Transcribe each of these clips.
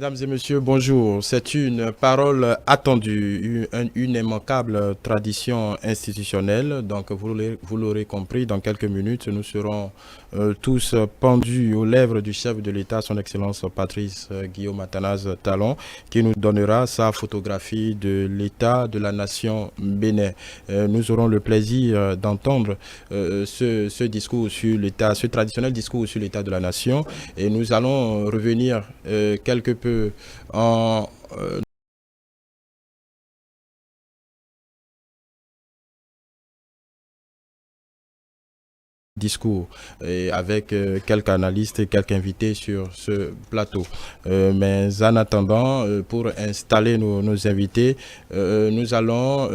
Mesdames et messieurs, bonjour. C'est une parole attendue, une immanquable tradition institutionnelle. Donc, vous l'aurez compris, dans quelques minutes, nous serons tous pendus aux lèvres du chef de l'État, son Excellence Patrice Guillaume Athanase Talon, qui nous donnera sa photographie de l'État de la nation Bénin. Nous aurons le plaisir d'entendre ce discours sur l'État, ce traditionnel discours sur l'État de la nation, et nous allons revenir quelque peu en discours et avec quelques analystes et quelques invités sur ce plateau. Mais en attendant, pour installer nos invités, nous allons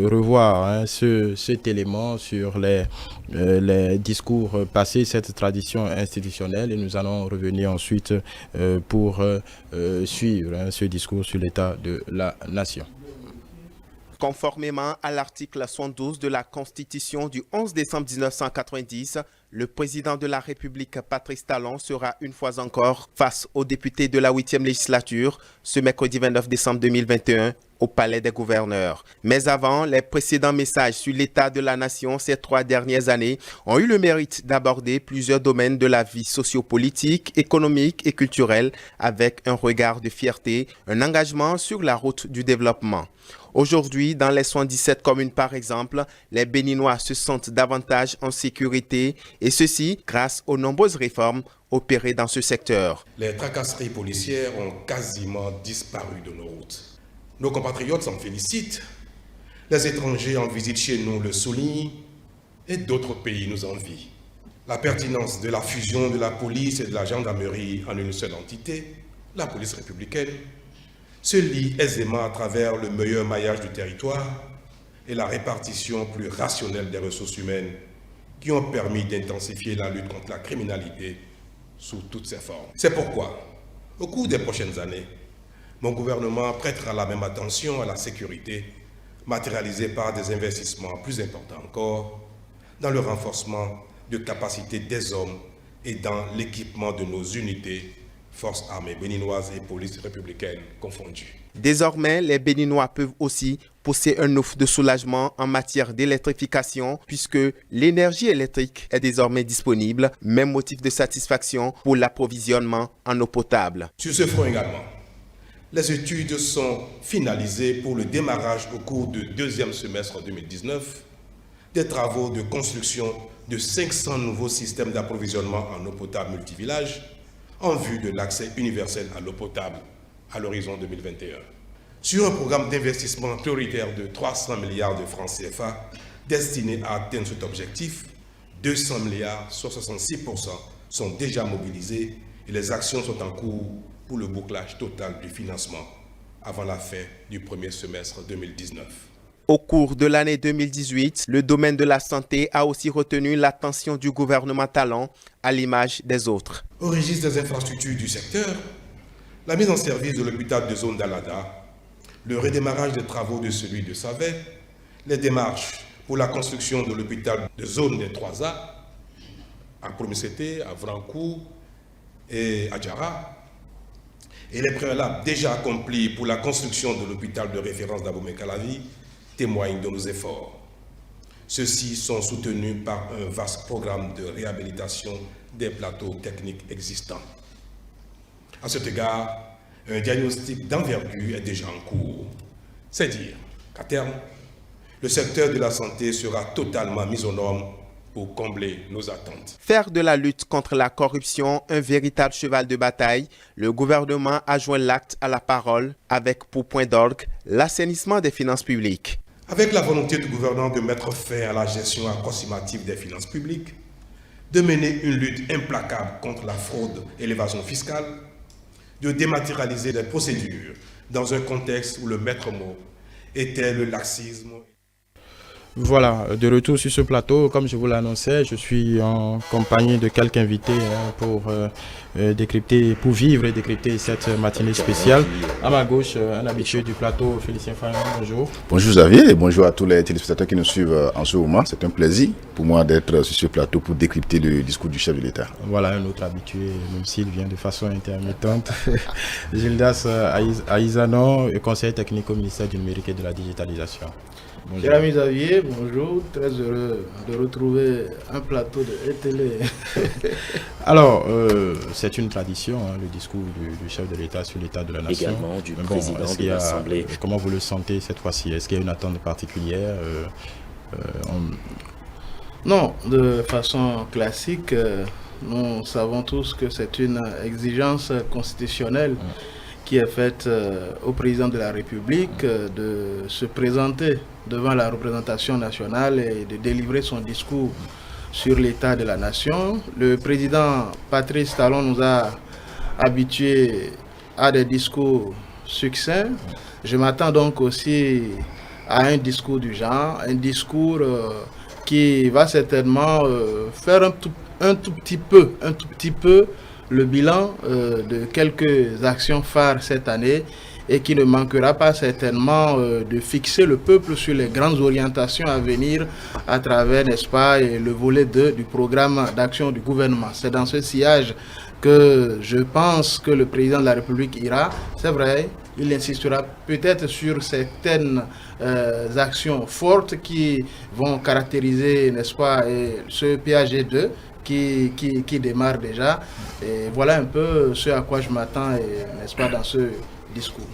revoir cet élément sur les discours passés, cette tradition institutionnelle, et nous allons revenir ensuite pour suivre ce discours sur l'état de la nation. Conformément à l'article 72 de la Constitution du 11 décembre 1990, le président de la République, Patrice Talon, sera une fois encore face aux députés de la 8e législature ce mercredi 29 décembre 2021 au Palais des Gouverneurs. Mais avant, les précédents messages sur l'état de la nation ces 3 dernières années ont eu le mérite d'aborder plusieurs domaines de la vie sociopolitique, économique et culturelle avec un regard de fierté, un engagement sur la route du développement. Aujourd'hui, dans les 77 communes par exemple, les Béninois se sentent davantage en sécurité et ceci grâce aux nombreuses réformes opérées dans ce secteur. Les tracasseries policières ont quasiment disparu de nos routes. Nos compatriotes s'en félicitent. Les étrangers en visite chez nous le soulignent et d'autres pays nous envient. La pertinence de la fusion de la police et de la gendarmerie en une seule entité, la police républicaine, se lie aisément à travers le meilleur maillage du territoire et la répartition plus rationnelle des ressources humaines qui ont permis d'intensifier la lutte contre la criminalité sous toutes ses formes. C'est pourquoi, au cours des prochaines années, mon gouvernement prêtera la même attention à la sécurité, matérialisée par des investissements plus importants encore, dans le renforcement de capacités des hommes et dans l'équipement de nos unités, forces armées béninoises et police républicaine confondues. Désormais, les Béninois peuvent aussi pousser un ouf de soulagement en matière d'électrification puisque l'énergie électrique est désormais disponible, même motif de satisfaction pour l'approvisionnement en eau potable. Sur ce front également, les études sont finalisées pour le démarrage au cours du deuxième semestre 2019 des travaux de construction de 500 nouveaux systèmes d'approvisionnement en eau potable multivillages en vue de l'accès universel à l'eau potable à l'horizon 2021. Sur un programme d'investissement prioritaire de 300 milliards de francs CFA destiné à atteindre cet objectif, 200 milliards, soit 66%, sont déjà mobilisés et les actions sont en cours pour le bouclage total du financement avant la fin du premier semestre 2019. Au cours de l'année 2018, le domaine de la santé a aussi retenu l'attention du gouvernement Talon à l'image des autres. Au registre des infrastructures du secteur, la mise en service de l'hôpital de zone d'Alada, le redémarrage des travaux de celui de Savet, les démarches pour la construction de l'hôpital de zone des 3A, à Promissete, à Vrancourt et à Djara, et les préalables déjà accomplis pour la construction de l'hôpital de référence d'Abomey-Calavi témoignent de nos efforts. Ceux-ci sont soutenus par un vaste programme de réhabilitation des plateaux techniques existants. À cet égard, un diagnostic d'envergure est déjà en cours. C'est dire qu'à terme, le secteur de la santé sera totalement mis aux normes pour combler nos attentes. Faire de la lutte contre la corruption un véritable cheval de bataille, le gouvernement a joint l'acte à la parole avec pour point d'orgue l'assainissement des finances publiques. Avec la volonté du gouvernement de mettre fin à la gestion approximative des finances publiques, de mener une lutte implacable contre la fraude et l'évasion fiscale, de dématérialiser les procédures dans un contexte où le maître mot était le laxisme. Voilà, de retour sur ce plateau, comme je vous l'annonçais, je suis en compagnie de quelques invités pour décrypter, pour vivre et décrypter cette matinée spéciale. À ma gauche, un habitué du plateau, Félicien Fayon, bonjour. Bonjour Xavier et bonjour à tous les téléspectateurs qui nous suivent en ce moment. C'est un plaisir pour moi d'être sur ce plateau pour décrypter le discours du chef de l'État. Voilà un autre habitué, même s'il vient de façon intermittente. Gildas Aïzanon, conseiller technique au ministère du numérique et de la digitalisation. Bonjour. Cher ami Xavier, bonjour, très heureux de retrouver un plateau de télé. Alors, c'est une tradition, le discours du chef de l'État sur l'état de la nation. Également du président de l'Assemblée. Comment vous le sentez cette fois-ci? Est-ce qu'il y a une attente particulière? Non, de façon classique, nous savons tous que c'est une exigence constitutionnelle qui est faite au président de la République de se présenter devant la représentation nationale et de délivrer son discours sur l'état de la nation. Le président Patrice Talon nous a habitués à des discours succincts. Je m'attends donc aussi à un discours du genre, un discours qui va certainement faire un tout petit peu le bilan de quelques actions phares cette année et qui ne manquera pas certainement de fixer le peuple sur les grandes orientations à venir à travers, n'est-ce pas, le volet 2 du programme d'action du gouvernement. C'est dans ce sillage que je pense que le président de la République ira. C'est vrai, il insistera peut-être sur certaines actions fortes qui vont caractériser, n'est-ce pas, ce PAG2 qui démarre déjà. Et voilà un peu ce à quoi je m'attends, n'est-ce pas, dans ce discours.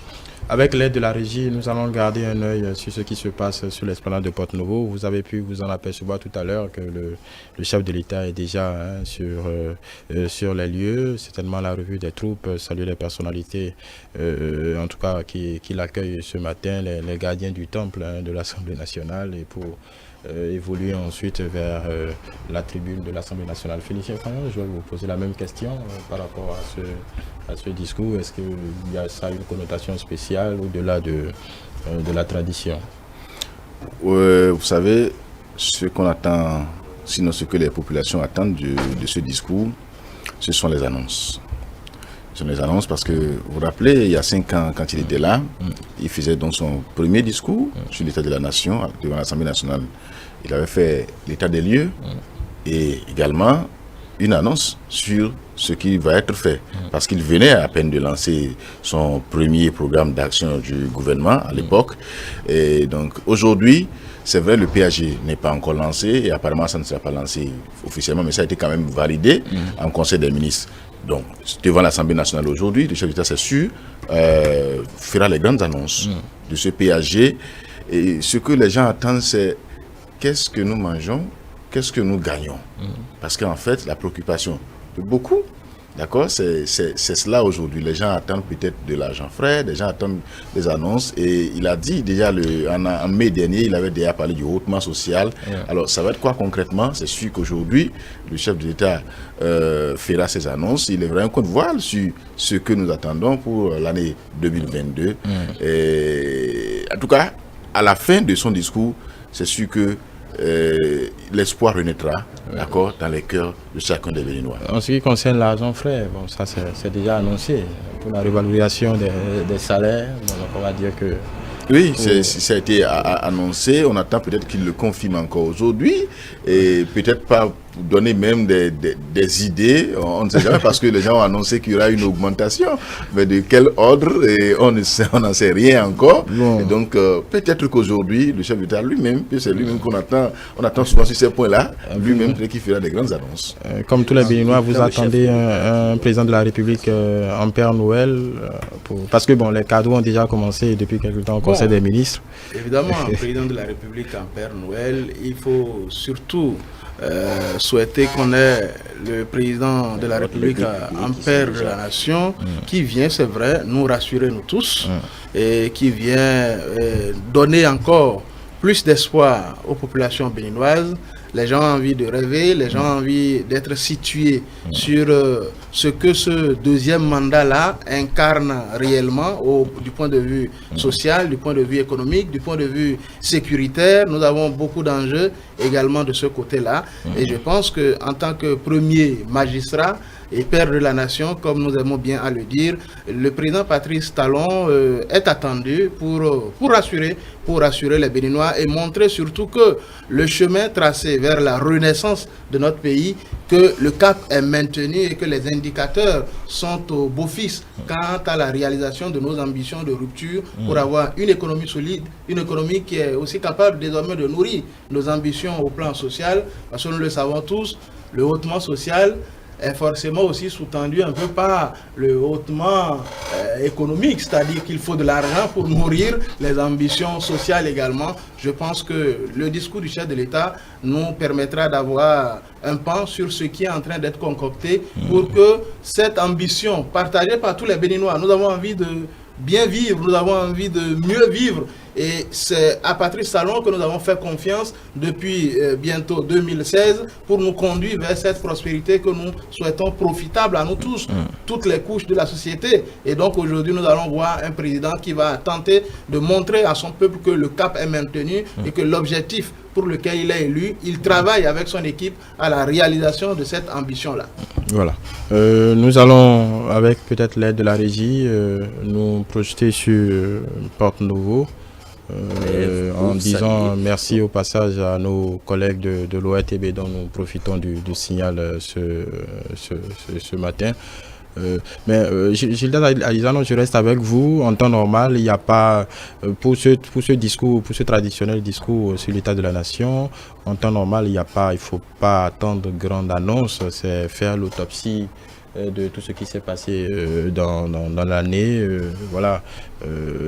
Avec l'aide de la régie, nous allons garder un œil sur ce qui se passe sur l'esplanade de Porte-Nouveau. Vous avez pu vous en apercevoir tout à l'heure que le chef de l'État est déjà sur les lieux. Certainement la revue des troupes, saluer les personnalités, en tout cas qui l'accueillent ce matin, les gardiens du temple de l'Assemblée nationale, et pour évoluer ensuite vers la tribune de l'Assemblée nationale. Félicien Fayon, je vais vous poser la même question par rapport à ce discours. Est-ce qu'il y a ça une connotation spéciale au-delà de la tradition? Vous savez, ce qu'on attend, sinon ce que les populations attendent de ce discours, ce sont les annonces. Ce sont les annonces parce que, vous vous rappelez, il y a 5 ans, quand il était là, il faisait donc son premier discours sur l'état de la nation devant l'Assemblée nationale. Il avait fait l'état des lieux et également une annonce sur ce qui va être fait. Parce qu'il venait à peine de lancer son premier programme d'action du gouvernement à l'époque. Et donc aujourd'hui, c'est vrai, le PAG n'est pas encore lancé et apparemment ça ne sera pas lancé officiellement, mais ça a été quand même validé en Conseil des ministres. Donc, devant l'Assemblée nationale aujourd'hui, le chef d'État, c'est sûr, fera les grandes annonces de ce PAG. Et ce que les gens attendent, c'est qu'est-ce que nous mangeons, qu'est-ce que nous gagnons. Parce qu'en fait, la préoccupation de beaucoup, d'accord, c'est cela aujourd'hui. Les gens attendent peut-être de l'argent frais, les gens attendent des annonces. Et il a dit déjà, en mai dernier, il avait déjà parlé du hautement social. Alors, ça va être quoi concrètement? C'est sûr qu'aujourd'hui, le chef de l'État fera ses annonces. Il lèvera un coup de voile sur ce que nous attendons pour l'année 2022. Et, en tout cas, à la fin de son discours, c'est sûr que l'espoir renaîtra, d'accord, dans les cœurs de chacun des Béninois. En ce qui concerne l'argent frais, bon, ça c'est déjà annoncé pour la revalorisation des salaires. Donc on va dire que oui, ça a été annoncé. On attend peut-être qu'il le confirme encore aujourd'hui et peut-être pas donner même des idées. On ne sait jamais parce que les gens ont annoncé qu'il y aura une augmentation. Mais de quel ordre? Et on n'en sait rien encore. Bon. Et donc peut-être qu'aujourd'hui, le chef d'État lui-même, c'est lui-même qu'on attend. On attend souvent sur ces points-là. Lui-même peut-être qu'il fera des grandes annonces. Comme tous les Béninois, vous attendez un président de la République en Père Noël parce que bon, les cadeaux ont déjà commencé depuis quelque temps au Conseil des ministres. Évidemment, un président de la République en Père Noël, il faut surtout souhaiter qu'on ait le président de la République en père de la nation qui vient, c'est vrai, nous rassurer nous tous et qui vient donner encore plus d'espoir aux populations béninoises. Les gens ont envie de rêver, les gens ont envie d'être situés sur ce que ce deuxième mandat-là incarne réellement du point de vue social, du point de vue économique, du point de vue sécuritaire. Nous avons beaucoup d'enjeux également de ce côté-là. Et je pense qu'en tant que premier magistrat et père de la nation, comme nous aimons bien à le dire, le président Patrice Talon est attendu pour rassurer les Béninois et montrer surtout que le chemin tracé vers la renaissance de notre pays, que le cap est maintenu et que les indicateurs sont au beau fixe quant à la réalisation de nos ambitions de rupture pour avoir une économie solide, une économie qui est aussi capable désormais de nourrir nos ambitions au plan social, parce que nous le savons tous, le hautement social est forcément aussi sous-tendu un peu par le hautement économique, c'est-à-dire qu'il faut de l'argent pour nourrir les ambitions sociales également. Je pense que le discours du chef de l'État nous permettra d'avoir un pan sur ce qui est en train d'être concocté pour que cette ambition partagée par tous les Béninois, nous avons envie de bien vivre, nous avons envie de mieux vivre. Et c'est à Patrice Talon que nous avons fait confiance depuis bientôt 2016 pour nous conduire vers cette prospérité que nous souhaitons profitable à nous tous, toutes les couches de la société. Et donc aujourd'hui, nous allons voir un président qui va tenter de montrer à son peuple que le cap est maintenu et que l'objectif pour lequel il est élu, il travaille avec son équipe à la réalisation de cette ambition-là. Voilà. Nous allons, avec peut-être l'aide de la régie, nous projeter sur Porte Nouveau. En disant merci au passage à nos collègues de l'ORTB dont nous profitons du signal ce matin. Mais Gilda Alizano, je reste avec vous. En temps normal, il n'y a pas, pour ce discours, pour ce traditionnel discours sur l'état de la nation, en temps normal, il ne faut pas attendre de grandes annonces, c'est faire l'autopsie de tout ce qui s'est passé dans l'année, voilà,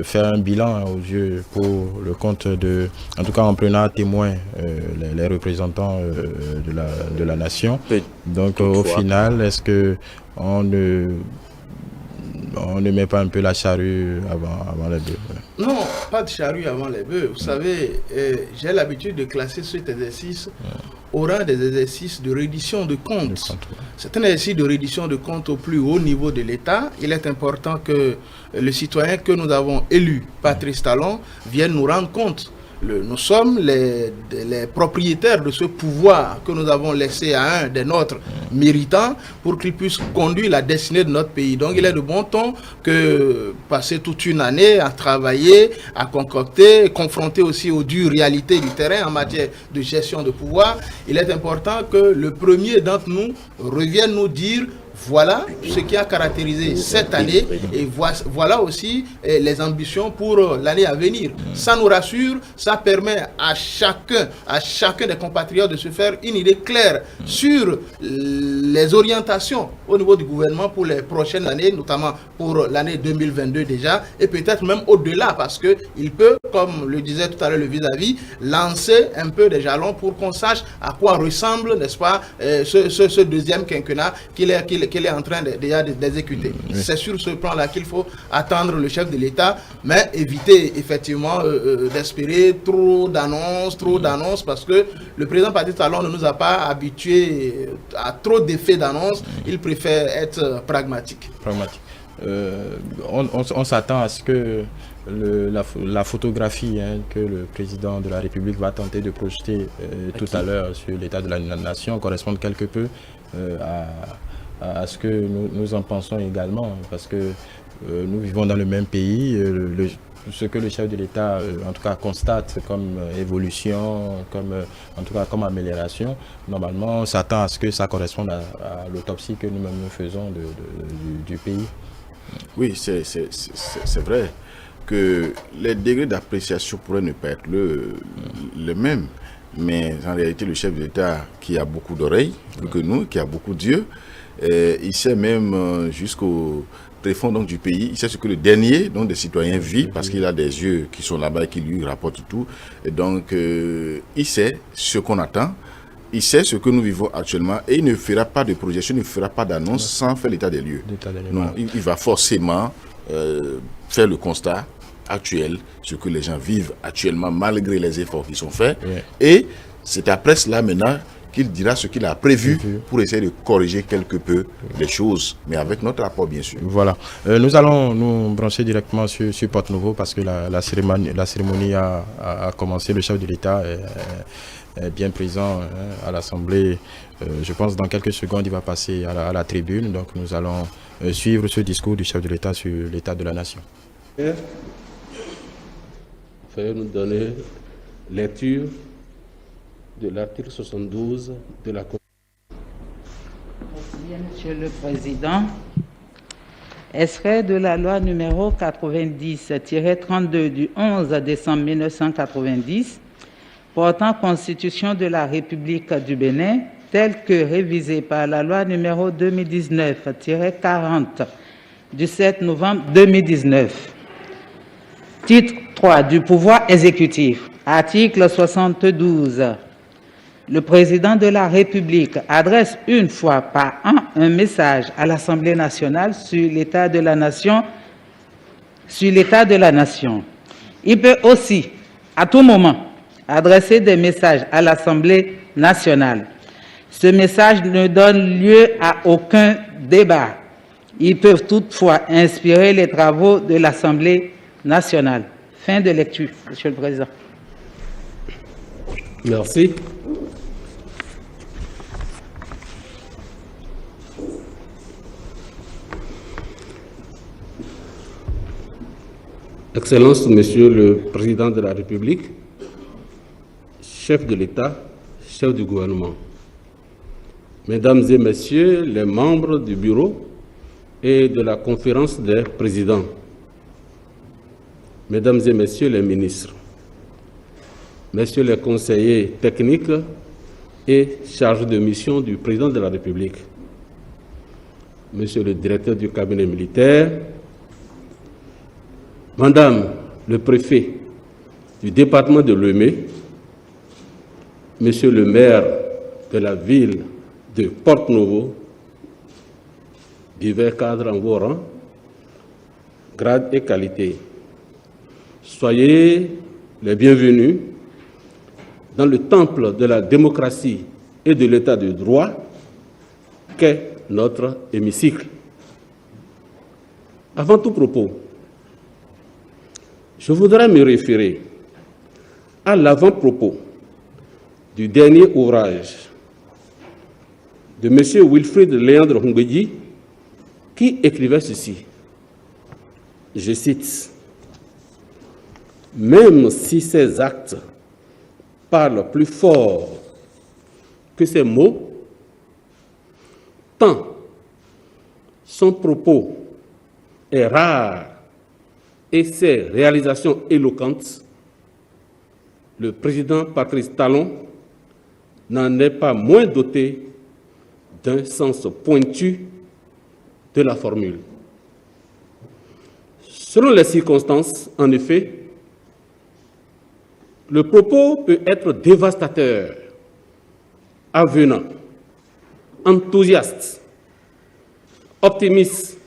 faire un bilan aux yeux pour le compte de, en tout cas en prenant à témoin les représentants de la nation. Donc au final, est-ce que on ne met pas un peu la charrue avant les bœufs? Non, pas de charrue avant les bœufs. Vous savez, j'ai l'habitude de classer cet exercice au rang des exercices de reddition de comptes. C'est un exercice de reddition de comptes au plus haut niveau de l'État. Il est important que le citoyen que nous avons élu, Patrice Talon, vienne nous rendre compte. Nous sommes les propriétaires de ce pouvoir que nous avons laissé à un des nôtres méritants pour qu'il puisse conduire la destinée de notre pays. Donc il est de bon ton que passer toute une année à travailler, à concocter, confronter aussi aux dures réalités du terrain en matière de gestion de pouvoir, il est important que le premier d'entre nous revienne nous dire voilà ce qui a caractérisé cette année et voilà aussi les ambitions pour l'année à venir. Ça nous rassure, ça permet à chacun des compatriotes de se faire une idée claire sur les orientations au niveau du gouvernement pour les prochaines années, notamment pour l'année 2022 déjà, et peut-être même au-delà, parce qu'il peut, comme le disait tout à l'heure le vis-à-vis, lancer un peu des jalons pour qu'on sache à quoi ressemble, n'est-ce pas, ce deuxième quinquennat qu'il est en train déjà d'exécuter. C'est sur ce plan-là qu'il faut attendre le chef de l'État, mais éviter effectivement d'espérer trop d'annonces, parce que le président Patrice Talon ne nous a pas habitués à trop d'effets d'annonces. Il préfère être pragmatique. On s'attend à ce que la photographie que le président de la République va tenter de projeter tout à l'heure sur l'état de la nation corresponde quelque peu à ce que nous en pensons également, parce que nous vivons dans le même pays. Ce que le chef de l'État, en tout cas, constate comme évolution, en tout cas comme amélioration, normalement, on s'attend à ce que ça corresponde à l'autopsie que nous-mêmes nous faisons du pays. Oui, c'est vrai que les degrés d'appréciation pourraient ne pas être le même, mais en réalité, le chef de l'État, qui a beaucoup d'oreilles, plus que nous, qui a beaucoup d'yeux, il sait même jusqu'au tréfonds donc du pays, il sait ce que le dernier donc des citoyens vit, parce qu'il a des yeux qui sont là-bas et qui lui rapportent tout. Et donc il sait ce qu'on attend, il sait ce que nous vivons actuellement, et il ne fera pas de projection, il ne fera pas d'annonce sans faire l'état des lieux. Non, il va forcément faire le constat actuel, ce que les gens vivent actuellement malgré les efforts qui sont faits. Et c'est après cela maintenant qu'il dira ce qu'il a prévu pour essayer de corriger quelque peu les choses, mais avec notre apport bien sûr. Voilà. Nous allons nous brancher directement sur Porte-Nouveau parce que la cérémonie a commencé. Le chef de l'État est bien présent à l'Assemblée. Je pense dans quelques secondes, il va passer à la tribune. Donc nous allons suivre ce discours du chef de l'État sur l'état de la nation. Veuillez nous donner lecture de l'article 72 de la Constitution. Merci, Monsieur le Président. Extrait de la loi numéro 90-32 du 11 décembre 1990 portant Constitution de la République du Bénin, telle que révisée par la loi numéro 2019-40 du 7 novembre 2019. Titre 3 du pouvoir exécutif. Article 72. Le président de la République adresse une fois par an un message à l'Assemblée nationale sur l'état de la nation. Il peut aussi, à tout moment, adresser des messages à l'Assemblée nationale. Ce message ne donne lieu à aucun débat. Ils peuvent toutefois inspirer les travaux de l'Assemblée nationale. Fin de lecture, Monsieur le Président. Merci. Excellences, Monsieur le Président de la République, chef de l'État, chef du gouvernement, Mesdames et Messieurs les membres du Bureau et de la Conférence des présidents, Mesdames et Messieurs les ministres, Messieurs les conseillers techniques et chargés de mission du Président de la République, Monsieur le directeur du cabinet militaire, Madame le préfet du département de Lomé, Monsieur le maire de la ville de Porte-Nouveau, divers cadres en vos rangs, grades et qualités. Soyez les bienvenus dans le temple de la démocratie et de l'état de droit qu'est notre hémicycle. Avant tout propos, je voudrais me référer à l'avant-propos du dernier ouvrage de M. Wilfrid Léandre Hongwedji, qui écrivait ceci, je cite, « Même si ces actes parlent plus fort que ces mots, tant son propos est rare et ses réalisations éloquentes, le président Patrice Talon n'en est pas moins doté d'un sens pointu de la formule. Selon les circonstances, en effet, le propos peut être dévastateur, avenant, enthousiaste, optimiste,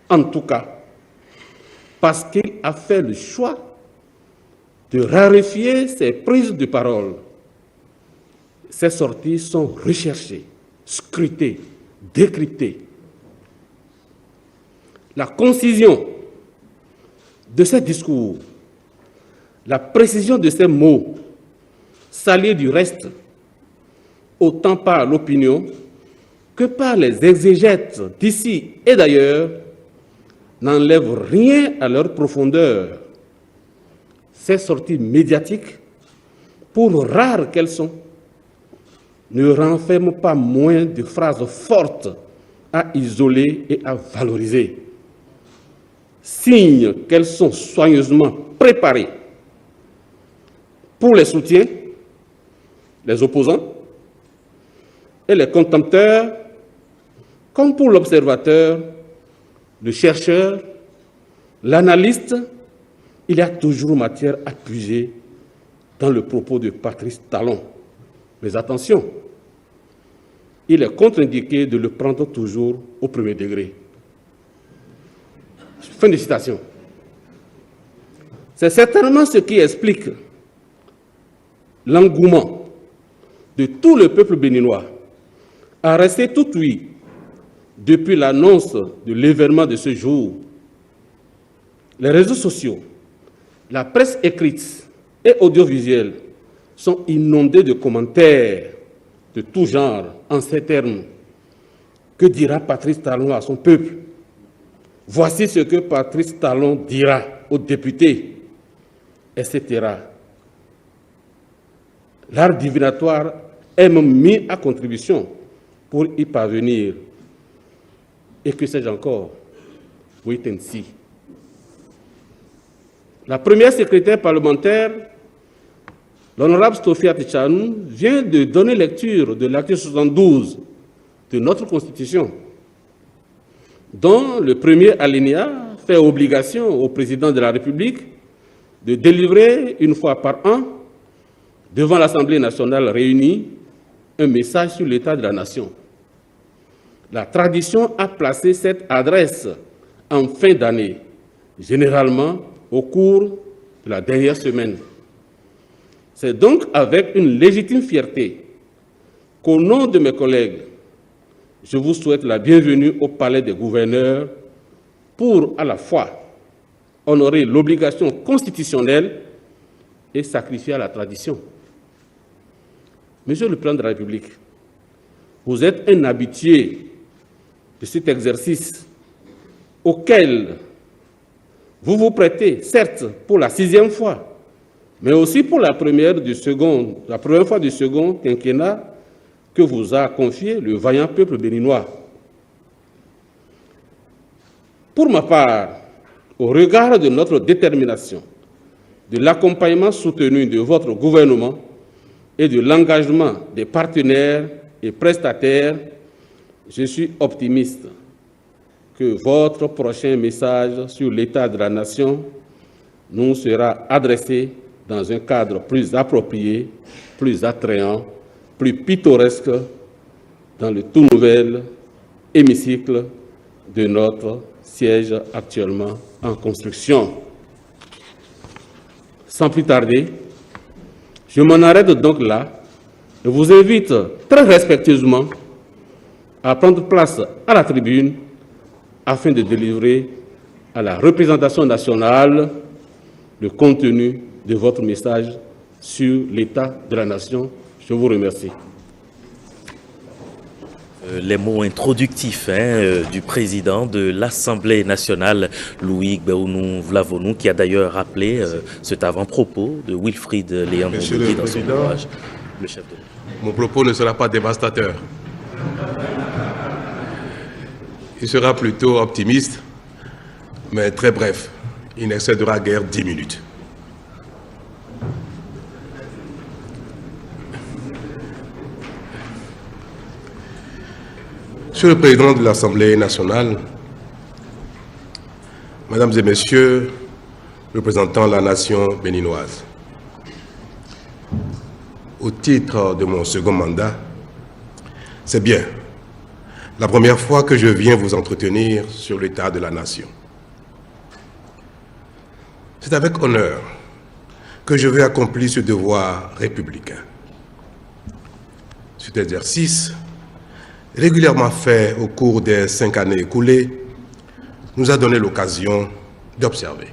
en tout cas, parce qu'il a fait le choix de raréfier ses prises de parole. Ses sorties sont recherchées, scrutées, décryptées. La concision de ses discours, la précision de ses mots, saluée du reste, autant par l'opinion que par les exégètes d'ici et d'ailleurs, n'enlèvent rien à leur profondeur. Ces sorties médiatiques, pour rares qu'elles sont, ne renferment pas moins de phrases fortes à isoler et à valoriser. Signe qu'elles sont soigneusement préparées pour les soutiens, les opposants et les contempteurs, comme pour l'observateur, le chercheur, l'analyste, il y a toujours matière à puiser dans le propos de Patrice Talon. Mais attention, il est contre-indiqué de le prendre toujours au premier degré. Fin de citation. C'est certainement ce qui explique l'engouement de tout le peuple béninois à rester tout oui depuis l'annonce de l'événement de ce jour. Les réseaux sociaux, la presse écrite et audiovisuelle sont inondés de commentaires de tout genre en ces termes. Que dira Patrice Talon à son peuple? Voici ce que Patrice Talon dira aux députés, etc. L'art divinatoire est même mis à contribution pour y parvenir. Et que sais-je encore? Wait and see. La première secrétaire parlementaire, l'honorable Sophia Tchanou, vient de donner lecture de l'article 72 de notre Constitution, dont le premier alinéa fait obligation au président de la République de délivrer une fois par an, devant l'Assemblée nationale réunie, un message sur l'état de la nation. La tradition a placé cette adresse en fin d'année, généralement au cours de la dernière semaine. C'est donc avec une légitime fierté qu'au nom de mes collègues, je vous souhaite la bienvenue au Palais des gouverneurs pour à la fois honorer l'obligation constitutionnelle et sacrifier à la tradition. Monsieur le Président de la République, vous êtes un habitué de cet exercice auquel vous vous prêtez, certes, pour la 6e fois, mais aussi pour la première fois du second quinquennat que vous a confié le vaillant peuple béninois. Pour ma part, au regard de notre détermination, de l'accompagnement soutenu de votre gouvernement et de l'engagement des partenaires et prestataires, je suis optimiste que votre prochain message sur l'état de la nation nous sera adressé dans un cadre plus approprié, plus attrayant, plus pittoresque, dans le tout nouvel hémicycle de notre siège actuellement en construction. Sans plus tarder, je m'en arrête donc là et vous invite très respectueusement à prendre place à la tribune afin de délivrer à la représentation nationale le contenu de votre message sur l'état de la nation. Je vous remercie. Les mots introductifs du président de l'Assemblée nationale, Louis Gbéounou Vlavonou, qui a d'ailleurs rappelé cet avant-propos de Wilfrid Léon-Montbélier dans son ouvrage, le chef de l'État. Mon propos ne sera pas dévastateur. Il sera plutôt optimiste, mais très bref. Il n'excédera guère 10 minutes. Monsieur le Président de l'Assemblée nationale, Mesdames et Messieurs, représentant la nation béninoise, au titre de mon second mandat, c'est bien la première fois que je viens vous entretenir sur l'état de la nation. C'est avec honneur que je vais accomplir ce devoir républicain. Cet exercice, régulièrement fait au cours des 5 années écoulées, nous a donné l'occasion d'observer,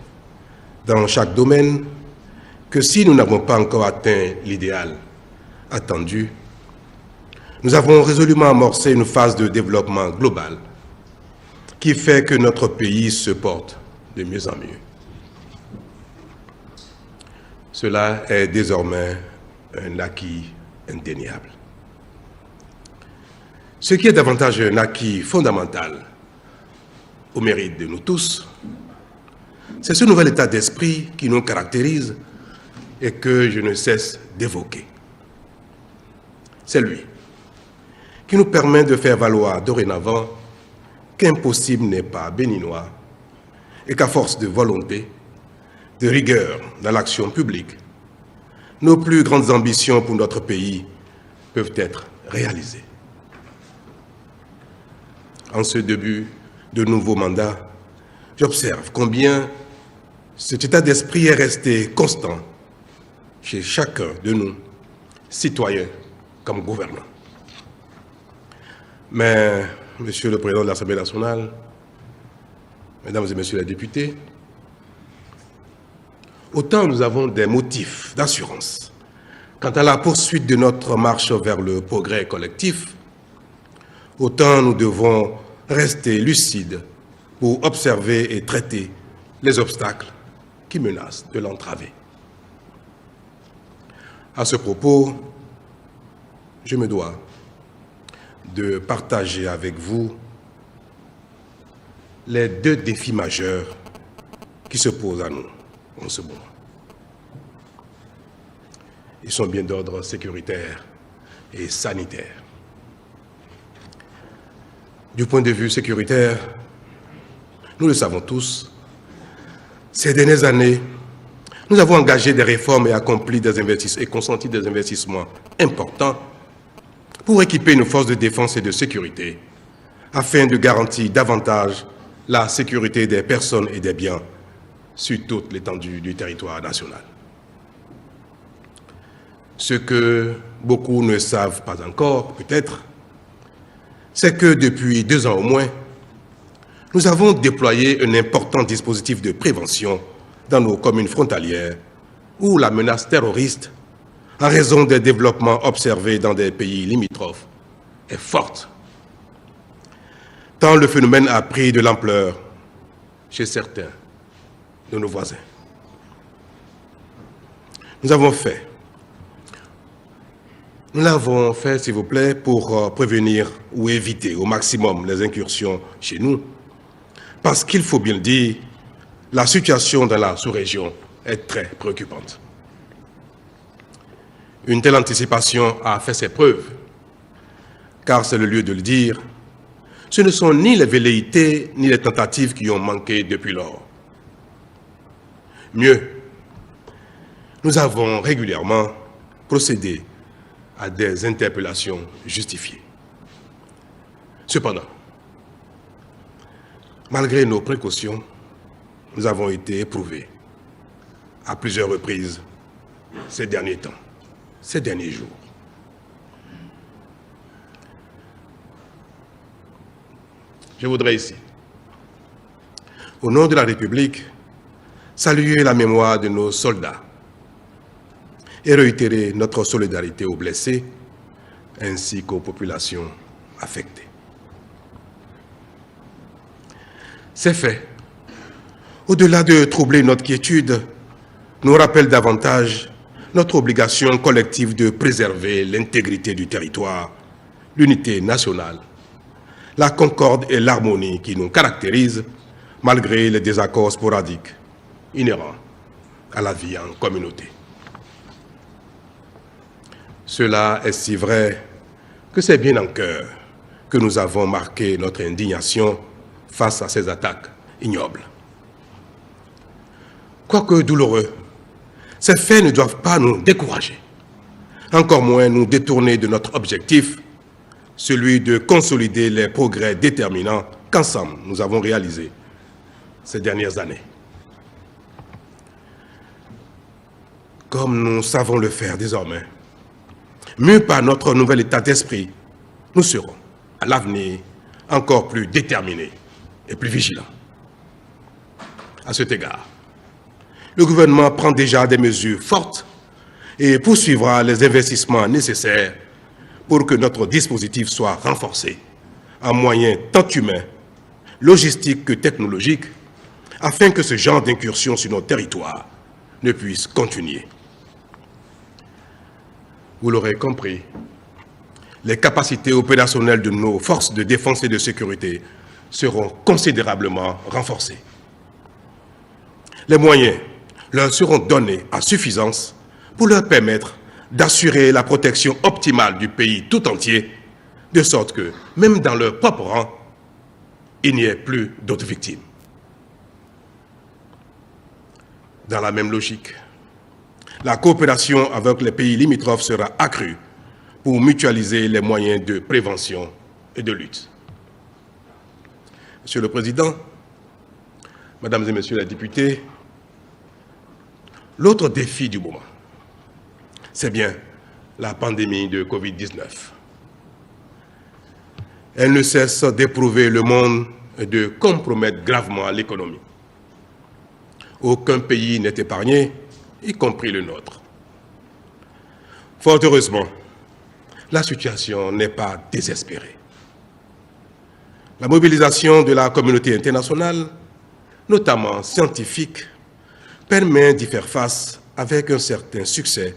dans chaque domaine, que si nous n'avons pas encore atteint l'idéal attendu, nous avons résolument amorcé une phase de développement global qui fait que notre pays se porte de mieux en mieux. Cela est désormais un acquis indéniable. Ce qui est davantage un acquis fondamental au mérite de nous tous, c'est ce nouvel état d'esprit qui nous caractérise et que je ne cesse d'évoquer. C'est lui qui nous permet de faire valoir dorénavant qu'impossible n'est pas béninois et qu'à force de volonté, de rigueur dans l'action publique, nos plus grandes ambitions pour notre pays peuvent être réalisées. En ce début de nouveau mandat, j'observe combien cet état d'esprit est resté constant chez chacun de nous, citoyens comme gouvernants. Mais, Monsieur le Président de l'Assemblée nationale, Mesdames et Messieurs les députés, autant nous avons des motifs d'assurance quant à la poursuite de notre marche vers le progrès collectif, autant nous devons rester lucides pour observer et traiter les obstacles qui menacent de l'entraver. À ce propos, je me dois de partager avec vous les deux défis majeurs qui se posent à nous en ce moment. Ils sont bien d'ordre sécuritaire et sanitaire. Du point de vue sécuritaire, nous le savons tous, ces dernières années, nous avons engagé des réformes et accompli des investissements et consenti des investissements importants pour équiper nos forces de défense et de sécurité afin de garantir davantage la sécurité des personnes et des biens sur toute l'étendue du territoire national. Ce que beaucoup ne savent pas encore, peut-être, c'est que depuis 2 ans au moins, nous avons déployé un important dispositif de prévention dans nos communes frontalières où la menace terroriste, en raison des développements observés dans des pays limitrophes, est forte. Tant le phénomène a pris de l'ampleur chez certains de nos voisins. Nous l'avons fait, s'il vous plaît, pour prévenir ou éviter au maximum les incursions chez nous, parce qu'il faut bien le dire, la situation dans la sous-région est très préoccupante. Une telle anticipation a fait ses preuves, car c'est le lieu de le dire, ce ne sont ni les velléités ni les tentatives qui ont manqué depuis lors. Mieux, nous avons régulièrement procédé à des interpellations justifiées. Cependant, malgré nos précautions, nous avons été éprouvés à plusieurs reprises ces derniers temps, ces derniers jours. Je voudrais ici, au nom de la République, saluer la mémoire de nos soldats et réitérer notre solidarité aux blessés ainsi qu'aux populations affectées. Ces faits, au-delà de troubler notre quiétude, nous rappellent davantage notre obligation collective de préserver l'intégrité du territoire, l'unité nationale, la concorde et l'harmonie qui nous caractérisent malgré les désaccords sporadiques inhérents à la vie en communauté. Cela est si vrai que c'est bien en cœur que nous avons marqué notre indignation face à ces attaques ignobles. Quoique douloureux, ces faits ne doivent pas nous décourager, encore moins nous détourner de notre objectif, celui de consolider les progrès déterminants qu'ensemble nous avons réalisés ces dernières années. Comme nous savons le faire désormais, mieux par notre nouvel état d'esprit, nous serons, à l'avenir, encore plus déterminés et plus vigilants. À cet égard, le gouvernement prend déjà des mesures fortes et poursuivra les investissements nécessaires pour que notre dispositif soit renforcé en moyens tant humains, logistiques que technologiques, afin que ce genre d'incursion sur nos territoires ne puisse continuer. Vous l'aurez compris, les capacités opérationnelles de nos forces de défense et de sécurité seront considérablement renforcées. Les moyens leur seront donnés à suffisance pour leur permettre d'assurer la protection optimale du pays tout entier, de sorte que, même dans leur propre rang, il n'y ait plus d'autres victimes. Dans la même logique, la coopération avec les pays limitrophes sera accrue pour mutualiser les moyens de prévention et de lutte. Monsieur le Président, Mesdames et Messieurs les députés, l'autre défi du moment, c'est bien la pandémie de Covid-19. Elle ne cesse d'éprouver le monde et de compromettre gravement l'économie. Aucun pays n'est épargné, y compris le nôtre. Fort heureusement, la situation n'est pas désespérée. La mobilisation de la communauté internationale, notamment scientifique, permet d'y faire face avec un certain succès,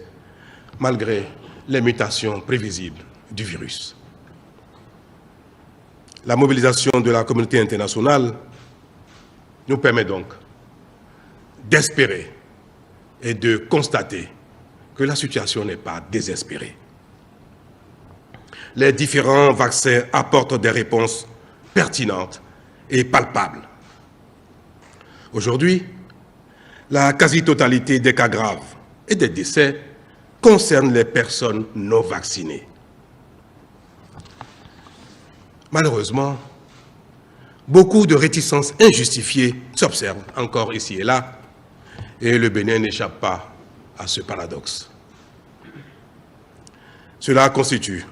malgré les mutations prévisibles du virus. La mobilisation de la communauté internationale nous permet donc d'espérer et de constater que la situation n'est pas désespérée. Les différents vaccins apportent des réponses pertinentes et palpables. Aujourd'hui, la quasi-totalité des cas graves et des décès concernent les personnes non vaccinées. Malheureusement, beaucoup de réticences injustifiées s'observent encore ici et là, et le Bénin n'échappe pas à ce paradoxe. Cela constitue,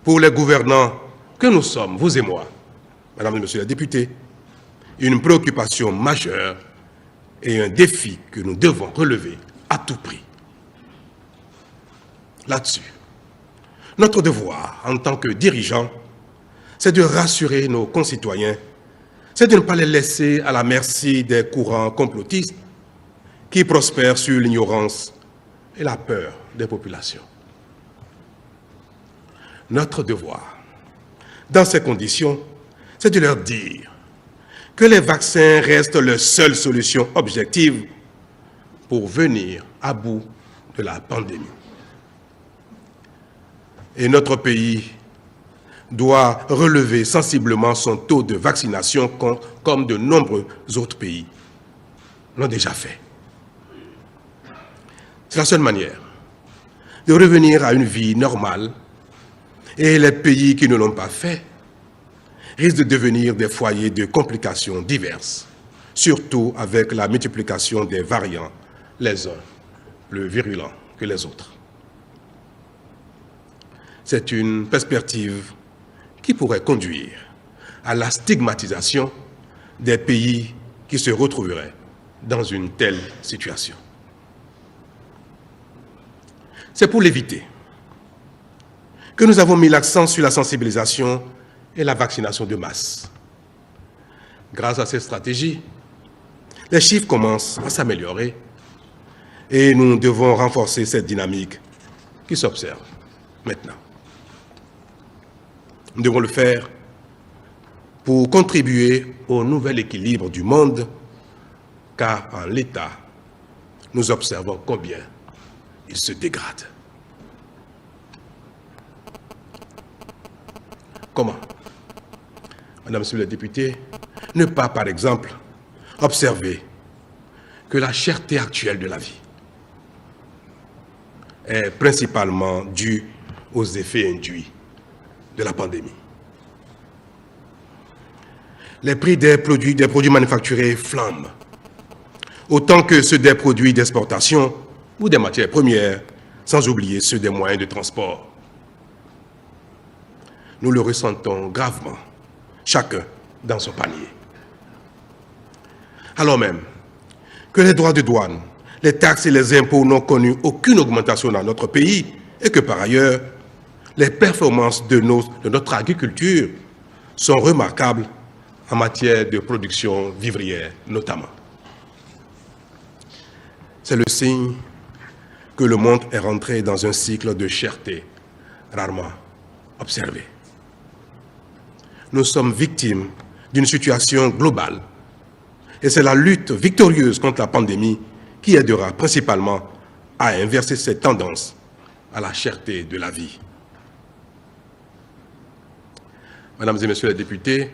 pour les gouvernants que nous sommes, vous et moi, Madame et Monsieur les députés, une préoccupation majeure et un défi que nous devons relever à tout prix. Là-dessus, notre devoir en tant que dirigeants, c'est de rassurer nos concitoyens, c'est de ne pas les laisser à la merci des courants complotistes qui prospèrent sur l'ignorance et la peur des populations. Notre devoir, dans ces conditions, c'est de leur dire que les vaccins restent leur seule solution objective pour venir à bout de la pandémie. Et notre pays doit relever sensiblement son taux de vaccination comme de nombreux autres pays l'ont déjà fait. C'est la seule manière de revenir à une vie normale, et les pays qui ne l'ont pas fait risquent de devenir des foyers de complications diverses, surtout avec la multiplication des variants, les uns plus virulents que les autres. C'est une perspective qui pourrait conduire à la stigmatisation des pays qui se retrouveraient dans une telle situation. C'est pour l'éviter que nous avons mis l'accent sur la sensibilisation et la vaccination de masse. Grâce à cette stratégie, les chiffres commencent à s'améliorer et nous devons renforcer cette dynamique qui s'observe maintenant. Nous devons le faire pour contribuer au nouvel équilibre du monde, car en l'état, nous observons combien il se dégrade. Comment, Madame, Monsieur le député, ne pas, par exemple, observer que la cherté actuelle de la vie est principalement due aux effets induits de la pandémie. Les prix des produits manufacturés flambent, autant que ceux des produits d'exportation ou des matières premières, sans oublier ceux des moyens de transport. Nous le ressentons gravement, chacun dans son panier. Alors même que les droits de douane, les taxes et les impôts n'ont connu aucune augmentation dans notre pays et que par ailleurs, les performances de notre agriculture sont remarquables en matière de production vivrière notamment. C'est le signe que le monde est rentré dans un cycle de cherté rarement observé. Nous sommes victimes d'une situation globale et c'est la lutte victorieuse contre la pandémie qui aidera principalement à inverser cette tendance à la cherté de la vie. Mesdames et Messieurs les députés,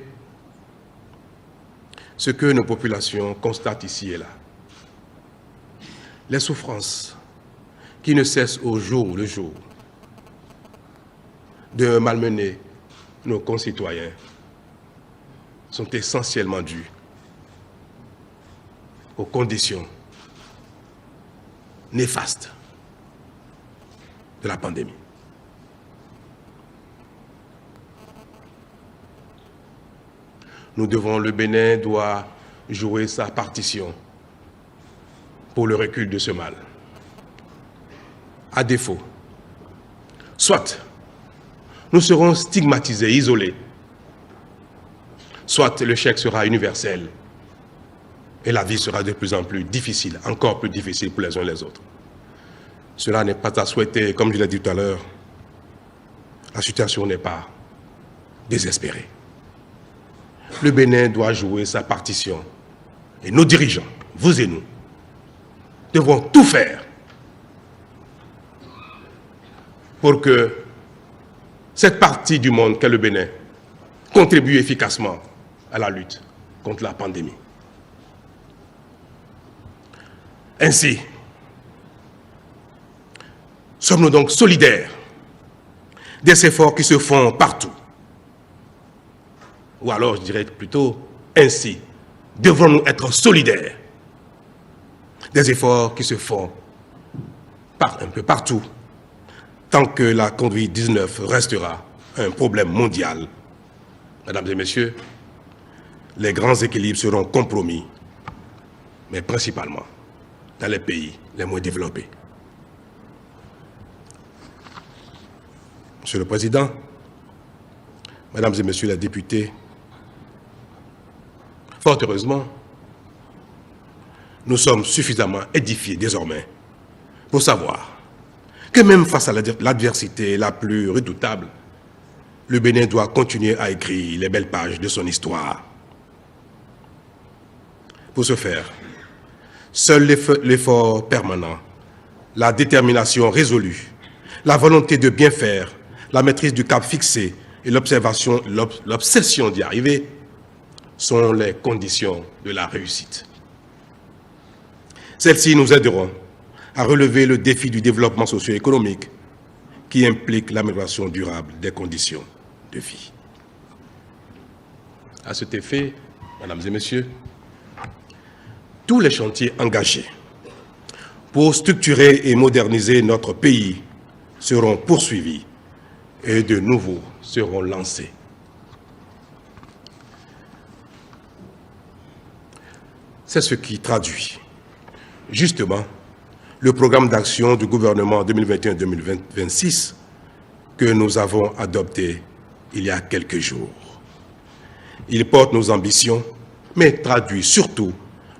ce que nos populations constatent ici et là, les souffrances qui ne cessent au jour le jour de malmener nos concitoyens sont essentiellement dues aux conditions néfastes de la pandémie. le Bénin doit jouer sa partition pour le recul de ce mal. À défaut, soit nous serons stigmatisés, isolés, soit le chèque sera universel et la vie sera de plus en plus difficile, encore plus difficile pour les uns et les autres. Cela n'est pas à souhaiter, comme je l'ai dit tout à l'heure, la situation n'est pas désespérée. Le Bénin doit jouer sa partition et nos dirigeants, vous et nous, devront tout faire pour que cette partie du monde qu'est le Bénin contribue efficacement à la lutte contre la pandémie. Ainsi, sommes-nous donc solidaires des efforts qui se font partout? Ou alors, je dirais plutôt, ainsi, devrons-nous être solidaires des efforts qui se font un peu partout, tant que la Covid-19 restera un problème mondial? Mesdames et messieurs, les grands équilibres seront compromis, mais principalement dans les pays les moins développés. Monsieur le Président, Mesdames et Messieurs les députés, fort heureusement, nous sommes suffisamment édifiés désormais pour savoir que même face à l'adversité la plus redoutable, le Bénin doit continuer à écrire les belles pages de son histoire. Pour ce faire, seul l'effort permanent, la détermination résolue, la volonté de bien faire, la maîtrise du cap fixé et l'obsession d'y arriver sont les conditions de la réussite. Celles-ci nous aideront à relever le défi du développement socio-économique qui implique l'amélioration durable des conditions de vie. À cet effet, Mesdames et Messieurs, tous les chantiers engagés pour structurer et moderniser notre pays seront poursuivis et de nouveaux seront lancés. C'est ce qui traduit justement le programme d'action du gouvernement 2021-2026 que nous avons adopté il y a quelques jours. Il porte nos ambitions, mais traduit surtout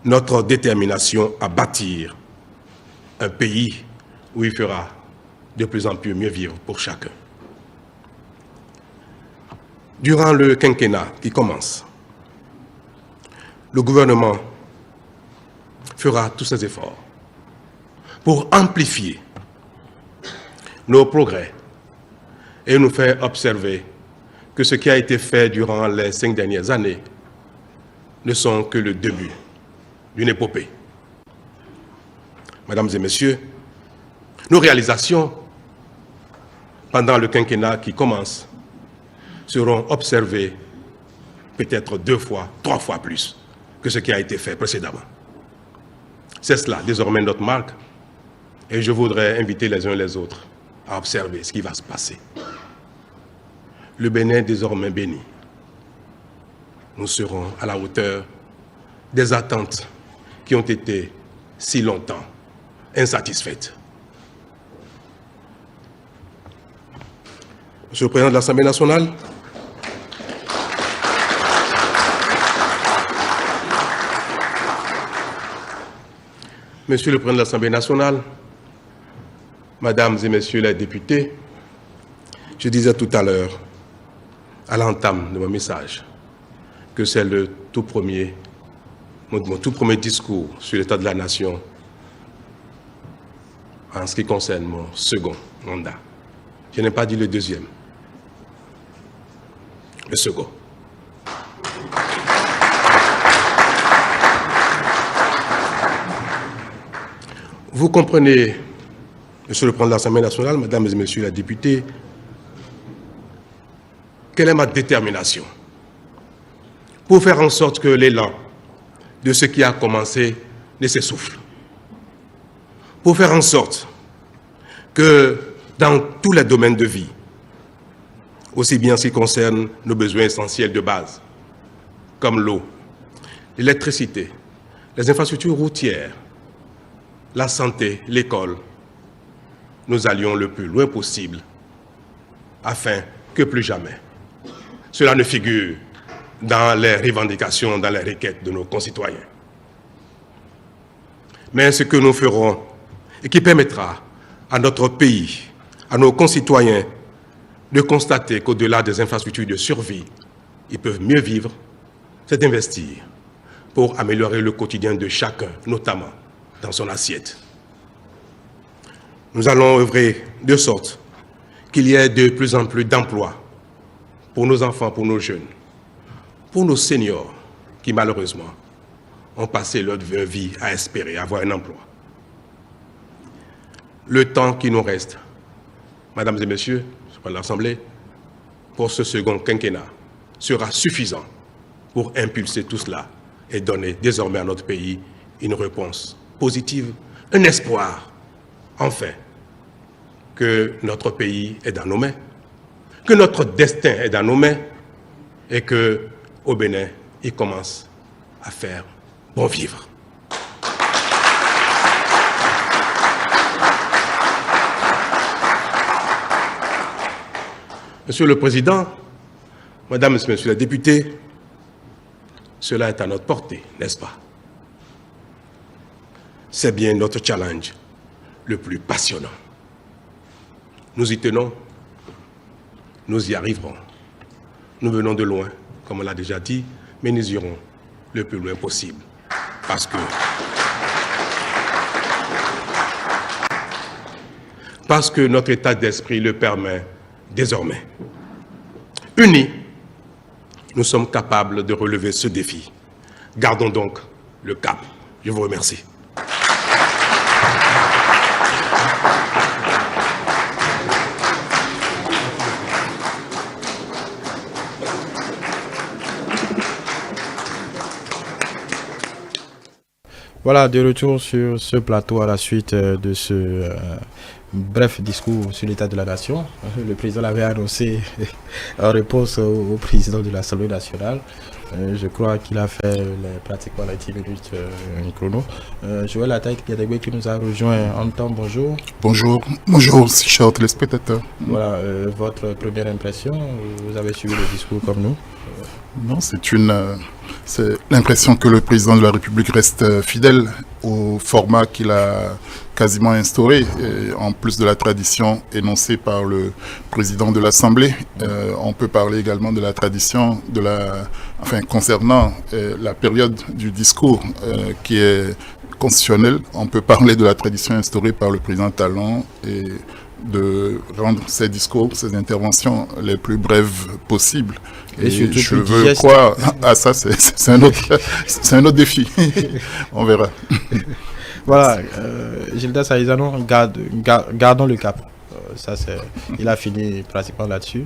notre détermination à bâtir un pays où il fera de plus en plus mieux vivre pour chacun. Durant le quinquennat qui commence, le gouvernement fera tous ses efforts pour amplifier nos progrès et nous faire observer que ce qui a été fait durant les 5 dernières années ne sont que le début d'une épopée. Mesdames et Messieurs, nos réalisations pendant le quinquennat qui commence seront observées peut-être 2 fois, 3 fois plus que ce qui a été fait précédemment. C'est cela, désormais, notre marque. Et je voudrais inviter les uns et les autres à observer ce qui va se passer. Le Bénin est désormais béni. Nous serons à la hauteur des attentes qui ont été si longtemps insatisfaites. Monsieur le Président de l'Assemblée nationale, Monsieur le Président de l'Assemblée nationale, Mesdames et Messieurs les députés, je disais tout à l'heure, à l'entame de mon message, que c'est mon tout premier discours sur l'état de la nation en ce qui concerne mon second mandat. Je n'ai pas dit le deuxième, le second. Vous comprenez, Monsieur le Président de l'Assemblée nationale, Mesdames et Messieurs les députés, quelle est ma détermination pour faire en sorte que l'élan de ce qui a commencé ne s'essouffle. Pour faire en sorte que dans tous les domaines de vie, aussi bien en ce qui concerne nos besoins essentiels de base, comme l'eau, l'électricité, les infrastructures routières, la santé, l'école, nous allions le plus loin possible afin que plus jamais cela ne figure dans les revendications, dans les requêtes de nos concitoyens. Mais ce que nous ferons et qui permettra à notre pays, à nos concitoyens, de constater qu'au-delà des infrastructures de survie, ils peuvent mieux vivre, c'est d'investir pour améliorer le quotidien de chacun, notamment dans son assiette. Nous allons œuvrer de sorte qu'il y ait de plus en plus d'emplois pour nos enfants, pour nos jeunes, pour nos seniors qui malheureusement ont passé leur vie à espérer avoir un emploi. Le temps qui nous reste, mesdames et messieurs, sur l'Assemblée, pour ce second quinquennat sera suffisant pour impulser tout cela et donner désormais à notre pays une réponse positive, un espoir, enfin, que notre pays est dans nos mains, que notre destin est dans nos mains et que, au Bénin, il commence à faire bon vivre. Monsieur le Président, Mesdames et Messieurs les députés, cela est à notre portée, n'est-ce pas? C'est bien notre challenge le plus passionnant. Nous y tenons, nous y arriverons. Nous venons de loin, comme on l'a déjà dit, mais nous irons le plus loin possible. Parce que notre état d'esprit le permet désormais. Unis, nous sommes capables de relever ce défi. Gardons donc le cap. Je vous remercie. Voilà, de retour sur ce plateau à la suite de ce bref discours sur l'état de la nation. Le président l'avait annoncé en réponse au président de l'Assemblée nationale. Je crois qu'il a fait pratiquement les 10 minutes chrono. Joël Ataïk-Biadegbe qui nous a rejoint en temps, bonjour. Bonjour, bonjour, chers téléspectateurs. Voilà, votre première impression, vous avez suivi le discours comme nous. Non, c'est l'impression que le président de la République reste fidèle au format qu'il a quasiment instauré, en plus de la tradition énoncée par le président de l'Assemblée. On peut parler également de la tradition concernant la période du discours qui est constitutionnelle. On peut parler de la tradition instaurée par le président Talon et de rendre ses discours, ses interventions les plus brèves possibles. Et je veux croire à ça, c'est un autre défi. On verra. Voilà, Gilda Saïzano, gardons le cap. Il a fini pratiquement là-dessus.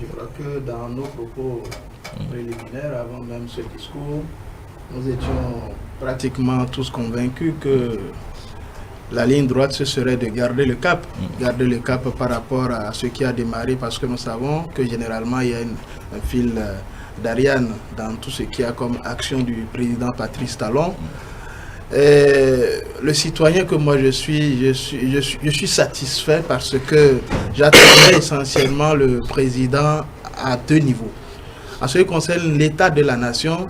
Je crois que dans nos propos préliminaires, avant même ce discours, nous étions pratiquement tous convaincus que la ligne droite, ce serait de garder le cap. Garder le cap par rapport à ce qui a démarré, parce que nous savons que généralement, il y a un fil d'Ariane dans tout ce qui a comme action du président Patrice Talon. Le citoyen que moi je suis satisfait parce que j'attendais essentiellement le président à deux niveaux. En ce qui concerne l'état de la nation,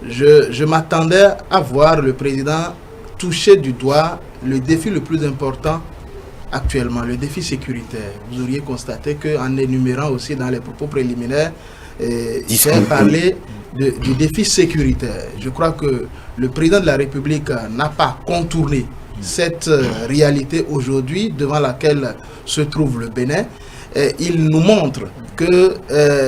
je m'attendais à voir le président toucher du doigt le défi le plus important actuellement, le défi sécuritaire. Vous auriez constaté qu'en énumérant aussi dans les propos préliminaires, j'ai parlé du défi sécuritaire. Je crois que le président de la République n'a pas contourné cette réalité aujourd'hui devant laquelle se trouve le Bénin. Il nous montre que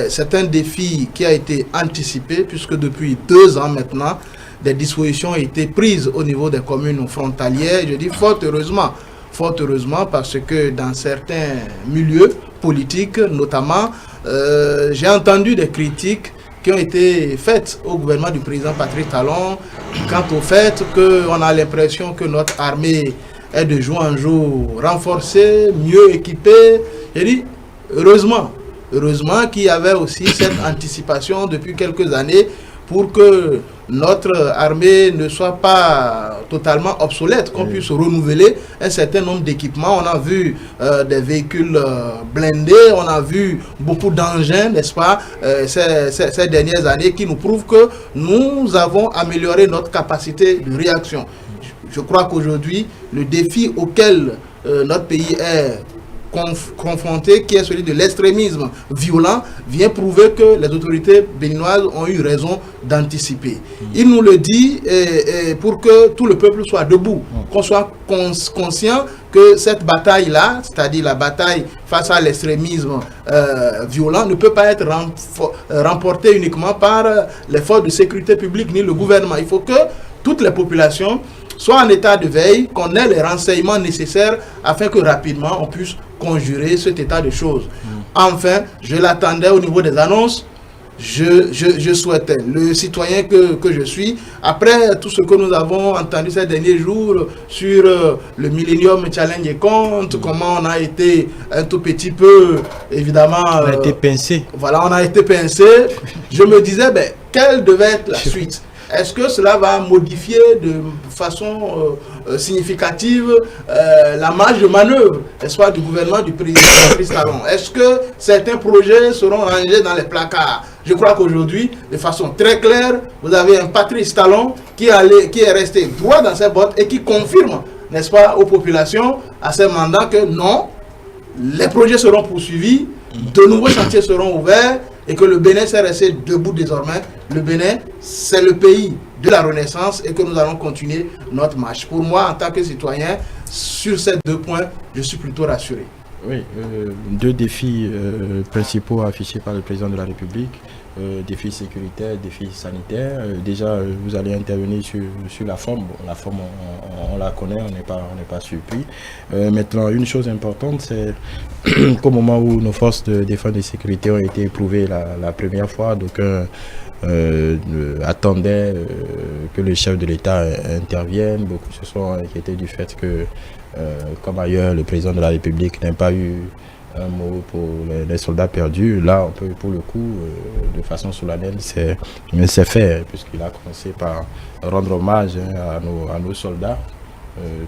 c'est un défi qui a été anticipé puisque depuis 2 ans maintenant, des dispositions ont été prises au niveau des communes frontalières. Je dis fort heureusement parce que dans certains milieux politiques notamment, j'ai entendu des critiques qui ont été faites au gouvernement du président Patrice Talon quant au fait qu'on a l'impression que notre armée est de jour en jour renforcée, mieux équipée. J'ai dit heureusement qu'il y avait aussi cette anticipation depuis quelques années pour que notre armée ne soit pas totalement obsolète, qu'on puisse renouveler un certain nombre d'équipements. On a vu des véhicules blindés, on a vu beaucoup d'engins, n'est-ce pas, ces dernières années qui nous prouvent que nous avons amélioré notre capacité de réaction. Je crois qu'aujourd'hui, le défi auquel notre pays est confronté, qui est celui de l'extrémisme violent, vient prouver que les autorités béninoises ont eu raison d'anticiper. Il nous le dit pour que tout le peuple soit debout, qu'on soit conscient que cette bataille-là, c'est-à-dire la bataille face à l'extrémisme violent, ne peut pas être remportée uniquement par les forces de sécurité publique ni le gouvernement. Il faut que toutes les populations soient en état de veille, qu'on ait les renseignements nécessaires afin que rapidement on puisse conjurer cet état de choses. Enfin, je l'attendais au niveau des annonces. Je souhaitais, le citoyen que je suis, après tout ce que nous avons entendu ces derniers jours sur le Millennium Challenge et compte, comment on a été un tout petit peu, évidemment... On a été pincé. Voilà, on a été pincé. Je me disais, quelle devait être la suite? Est-ce que cela va modifier de façon significative la marge de manœuvre, n'est-ce pas, du gouvernement du président Patrice Talon? Est-ce que certains projets seront rangés dans les placards? Je crois qu'aujourd'hui, de façon très claire, vous avez un Patrice Talon qui est resté droit dans ses bottes et qui confirme, n'est-ce pas, aux populations, à ses mandats, que non, les projets seront poursuivis, de nouveaux chantiers seront ouverts, et que le Bénin s'est resté debout désormais. Le Bénin, c'est le pays de la Renaissance et que nous allons continuer notre marche. Pour moi, en tant que citoyen, sur ces deux points, je suis plutôt rassuré. Oui, deux défis principaux affichés par le président de la République. Défis sécuritaires, défis sanitaires. Déjà, vous allez intervenir sur la forme. Bon, la forme, on la connaît, on n'est pas surpris. Maintenant, une chose importante, c'est qu'au moment où nos forces de défense et de sécurité ont été éprouvées la première fois, donc attendaient que le chef de l'État intervienne. Beaucoup se sont inquiétés du fait que, comme ailleurs, le président de la République n'a pas eu un mot pour les soldats perdus. Là, on peut, pour le coup, de façon solennelle, c'est fait, puisqu'il a commencé par rendre hommage à nos soldats,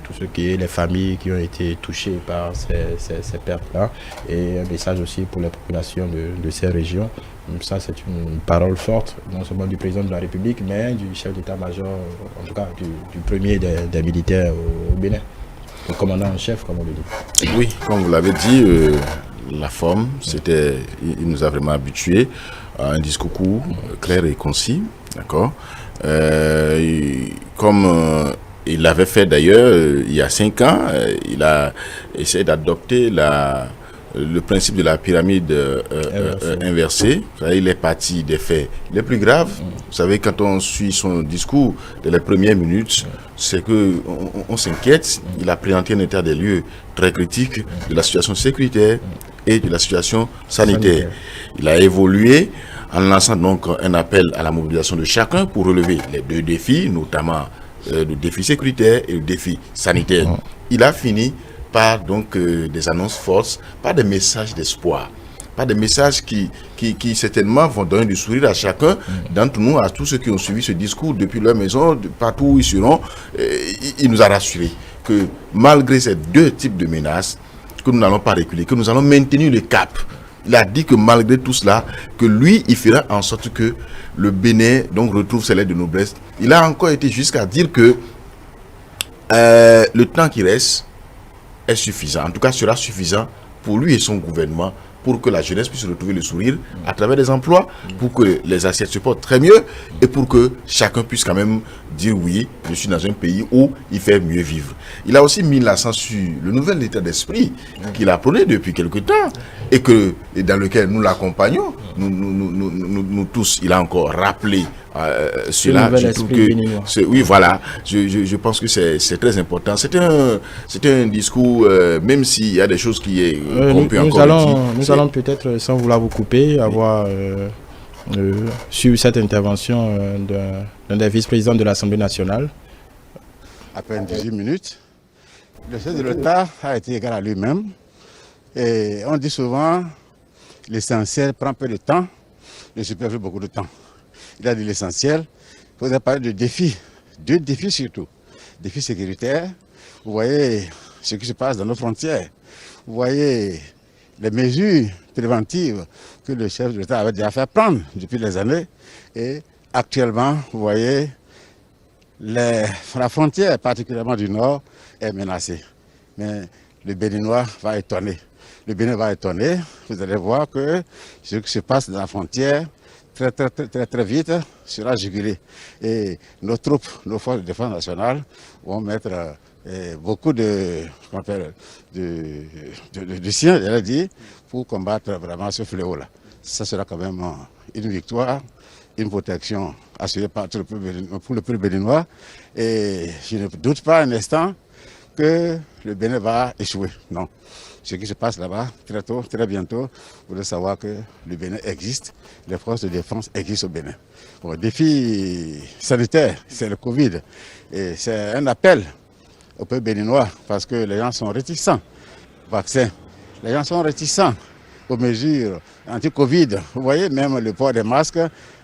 tous ceux qui est les familles qui ont été touchées par ces pertes-là, et un message aussi pour les populations de ces régions. Donc ça, c'est une parole forte, non seulement du président de la République, mais du chef d'état-major, en tout cas du premier des militaires au Bénin. Le commandant en chef, comme on le dit. Oui, comme vous l'avez dit, la forme, il nous a vraiment habitués à un discours court, clair et concis, d'accord. Comme il l'avait fait d'ailleurs il y a 5 ans, il a essayé d'adopter le principe de la pyramide inversée. Vous savez, il est parti des faits les plus graves. Vous savez, quand on suit son discours de les premières minutes, c'est qu'on s'inquiète. Il a présenté un état des lieux très critique de la situation sécuritaire et de la situation sanitaire. Il a évolué en lançant donc un appel à la mobilisation de chacun pour relever les deux défis, notamment le défi sécuritaire et le défi sanitaire. Il a fini par donc des annonces fortes, par des messages d'espoir, par des messages qui certainement vont donner du sourire à chacun d'entre nous, à tous ceux qui ont suivi ce discours depuis leur maison, partout où ils seront. Il nous a rassurés que malgré ces deux types de menaces, que nous n'allons pas reculer, que nous allons maintenir le cap. Il a dit que malgré tout cela, que lui, il fera en sorte que le Bénin donc retrouve ses lettres de noblesse. Il a encore été jusqu'à dire que le temps qui reste est suffisant, en tout cas sera suffisant pour lui et son gouvernement, pour que la jeunesse puisse retrouver le sourire à travers des emplois, pour que les assiettes se portent très mieux et pour que chacun puisse quand même dire oui, je suis dans un pays où il fait mieux vivre. Il a aussi mis l'accent sur le nouvel état d'esprit qu'il a prôné depuis quelque temps et dans lequel nous l'accompagnons, nous tous. Il a encore rappelé cela. Oui, voilà. Je pense que c'est très important. C'est un discours, même s'il y a des choses qui qu'on peut encore dire. Nous allons peut-être, sans vouloir vous couper, avoir suivi cette intervention d'un des vice-présidents de l'Assemblée nationale. À peine 18 minutes. Le chef de l'État a été égal à lui-même. Et on dit souvent, l'essentiel prend peu de temps, le superflu beaucoup de temps. il a dit l'essentiel. Il faudrait parler de défis, deux défis surtout. Défis sécuritaires, vous voyez ce qui se passe dans nos frontières, vous voyez les mesures préventives que le chef de l'État avait déjà fait prendre depuis des années. Et actuellement, vous voyez, la frontière, particulièrement du Nord, est menacée. Mais le Béninois va étonner. Le Bénin va étonner. Vous allez voir que ce qui se passe dans la frontière, très vite, sera jugulé. Et nos troupes, nos forces de défense nationale vont mettre beaucoup de siens, j'allais dire, pour combattre vraiment ce fléau-là. Ça sera quand même une victoire, une protection assurée pour le peuple béninois. Et je ne doute pas un instant que le Bénin va échouer. Non. Ce qui se passe là-bas, très tôt, très bientôt, vous devez savoir que le Bénin existe, les forces de défense existent au Bénin. Bon, le défi sanitaire, c'est le Covid. Et c'est un appel au peuple béninois parce que les gens sont réticents au vaccin. Les gens sont réticents aux mesures anti-Covid. Vous voyez, même le port des masques,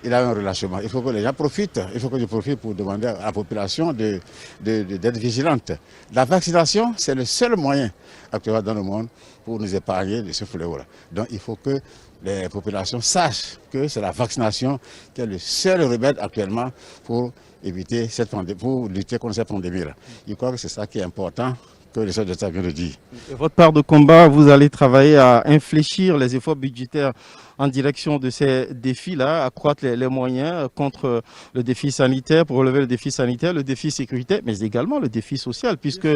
il a un relâchement. Il faut que les gens profitent. Il faut que je profite pour demander à la population d'être vigilante. La vaccination, c'est le seul moyen actuellement dans le monde pour nous épargner de ce fléau-là. Donc il faut que les populations sachent que c'est la vaccination qui est le seul remède actuellement pour éviter cette pandémie, pour lutter contre cette pandémie-là. Je crois que c'est ça qui est important que le chef d'État vient de dire. Et votre part de combat, vous allez travailler à infléchir les efforts budgétaires en direction de ces défis-là, accroître les moyens contre le défi sanitaire, pour relever le défi sanitaire, le défi sécuritaire, mais également le défi social, puisque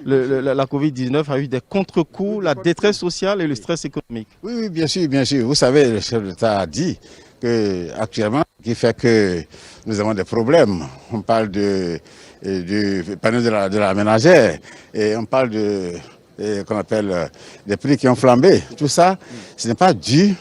la Covid-19 a eu des contre-coups, la détresse sociale et le stress économique. Oui, bien sûr, bien sûr. Vous savez, le chef d'État a dit qu'actuellement, ce qui fait que nous avons des problèmes. On parle du panneau de la ménagère et on parle qu'on appelle des prix qui ont flambé. Tout ça, ce n'est pas dû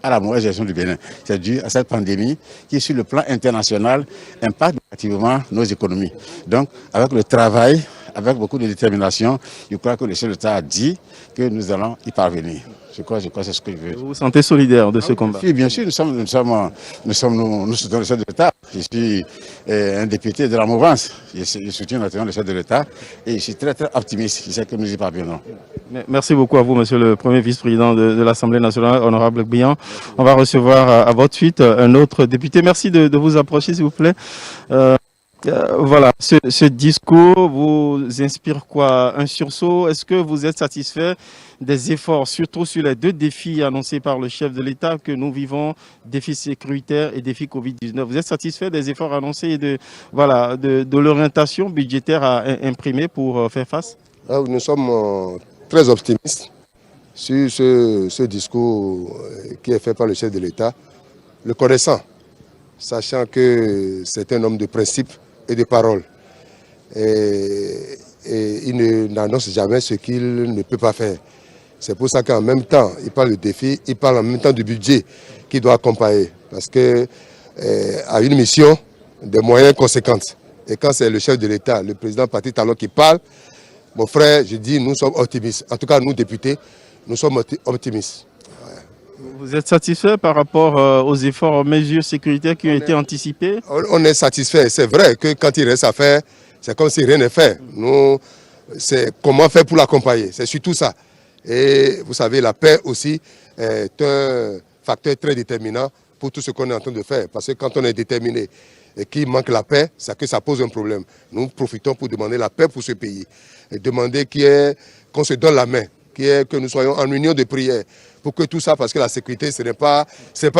à la mauvaise gestion du Bénin. C'est dû à cette pandémie qui, sur le plan international, impacte négativement nos économies. Donc, avec le travail, avec beaucoup de détermination, je crois que le chef d'État a dit que nous allons y parvenir. Je crois que c'est ce que je veux. Vous vous sentez solidaire de ce combat? Oui, bien sûr, nous soutenons le chef de l'État. Je suis un député de la mouvance. Je soutiens naturellement le chef de l'État et je suis très optimiste. Je sais que nous y parviendrons. Merci beaucoup à vous, monsieur le premier vice-président de l'Assemblée nationale, honorable Gbian. On va recevoir à votre suite un autre député. Merci de vous approcher, s'il vous plaît. Voilà, ce discours vous inspire quoi? Un sursaut? Est-ce que vous êtes satisfait des efforts, surtout sur les deux défis annoncés par le chef de l'État que nous vivons, défi sécuritaire et défi Covid-19? Vous êtes satisfait des efforts annoncés et de l'orientation budgétaire à imprimer pour faire face? Nous sommes très optimistes sur ce discours qui est fait par le chef de l'État, le connaissant, sachant que c'est un homme de principe et de parole. Et il n'annonce jamais ce qu'il ne peut pas faire. C'est pour ça qu'en même temps, il parle du défi, il parle en même temps du budget qui doit accompagner. Parce que à une mission, des moyens conséquents. Et quand c'est le chef de l'État, le président Patrice Talon qui parle, mon frère, je dis, nous sommes optimistes. En tout cas, nous, députés, nous sommes optimistes. Vous êtes satisfait par rapport aux efforts, aux mesures sécuritaires qui ont été anticipées? On est satisfait. C'est vrai que quand il reste à faire, c'est comme si rien n'est fait. Nous, c'est comment faire pour l'accompagner. C'est surtout ça. Et vous savez, la paix aussi est un facteur très déterminant pour tout ce qu'on est en train de faire. Parce que quand on est déterminé et qu'il manque la paix, c'est que ça pose un problème. Nous profitons pour demander la paix pour ce pays. Et demander qu'on se donne la main, que nous soyons en union de prière. Pour que tout ça, parce que la sécurité, ce n'est pas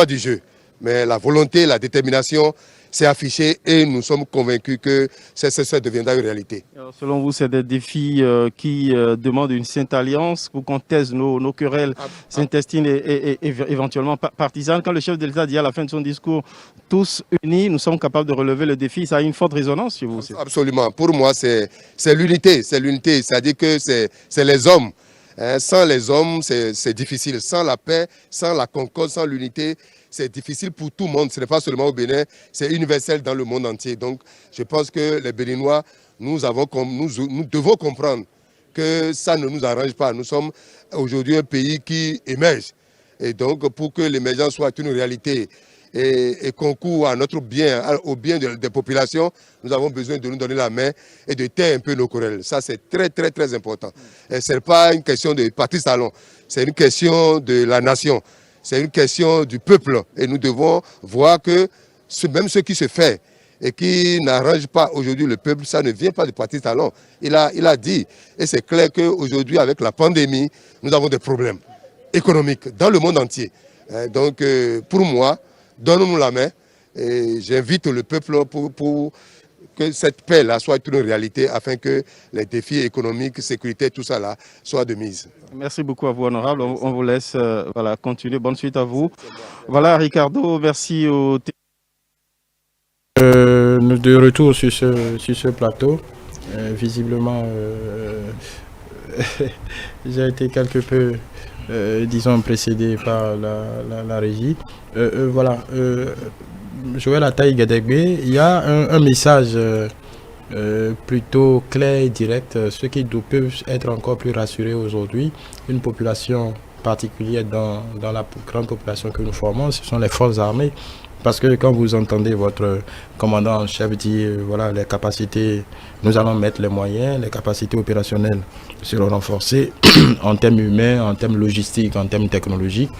du jeu. Mais la volonté, la détermination, c'est affiché et nous sommes convaincus que ça deviendra une réalité. Alors, selon vous, c'est des défis qui demandent une sainte alliance pour qu'on taise nos querelles intestines et éventuellement partisanes. Quand le chef de l'État dit à la fin de son discours, tous unis, nous sommes capables de relever le défi, ça a une forte résonance chez vous? Absolument. Pour moi, c'est l'unité. C'est l'unité. C'est-à-dire que c'est les hommes. Sans les hommes, c'est difficile. Sans la paix, sans la concorde, sans l'unité, c'est difficile pour tout le monde. Ce n'est pas seulement au Bénin, c'est universel dans le monde entier. Donc, je pense que les Béninois, nous devons comprendre que ça ne nous arrange pas. Nous sommes aujourd'hui un pays qui émerge. Et donc, pour que l'émergence soit une réalité, et concourt à notre bien, au bien des populations, nous avons besoin de nous donner la main et de taire un peu nos querelles. Ça, c'est très, très, très important. Ce n'est pas une question de Patrice Talon, c'est une question de la nation, c'est une question du peuple. Et nous devons voir que même ce qui se fait et qui n'arrange pas aujourd'hui le peuple, ça ne vient pas de Patrice Talon. Il a dit, et c'est clair qu'aujourd'hui, avec la pandémie, nous avons des problèmes économiques dans le monde entier. Donc, pour moi, donnons-nous la main et j'invite le peuple pour que cette paix-là soit une réalité afin que les défis économiques, sécurité, tout ça là, soient de mise. Merci beaucoup à vous, honorable. On vous laisse continuer. Bonne suite à vous. Voilà, Ricardo, merci au... De retour sur ce plateau, visiblement, j'ai été quelque peu, disons, précédé par la régie. Voilà, Joël Ataï Gadegbe, il y a un message plutôt clair et direct, ceux qui peuvent être encore plus rassurés aujourd'hui. Une population particulière dans la grande population que nous formons, ce sont les forces armées. Parce que quand vous entendez votre commandant en chef dire, voilà, les capacités, nous allons mettre les moyens, les capacités opérationnelles seront renforcées en termes humains, en termes logistiques, en termes technologiques.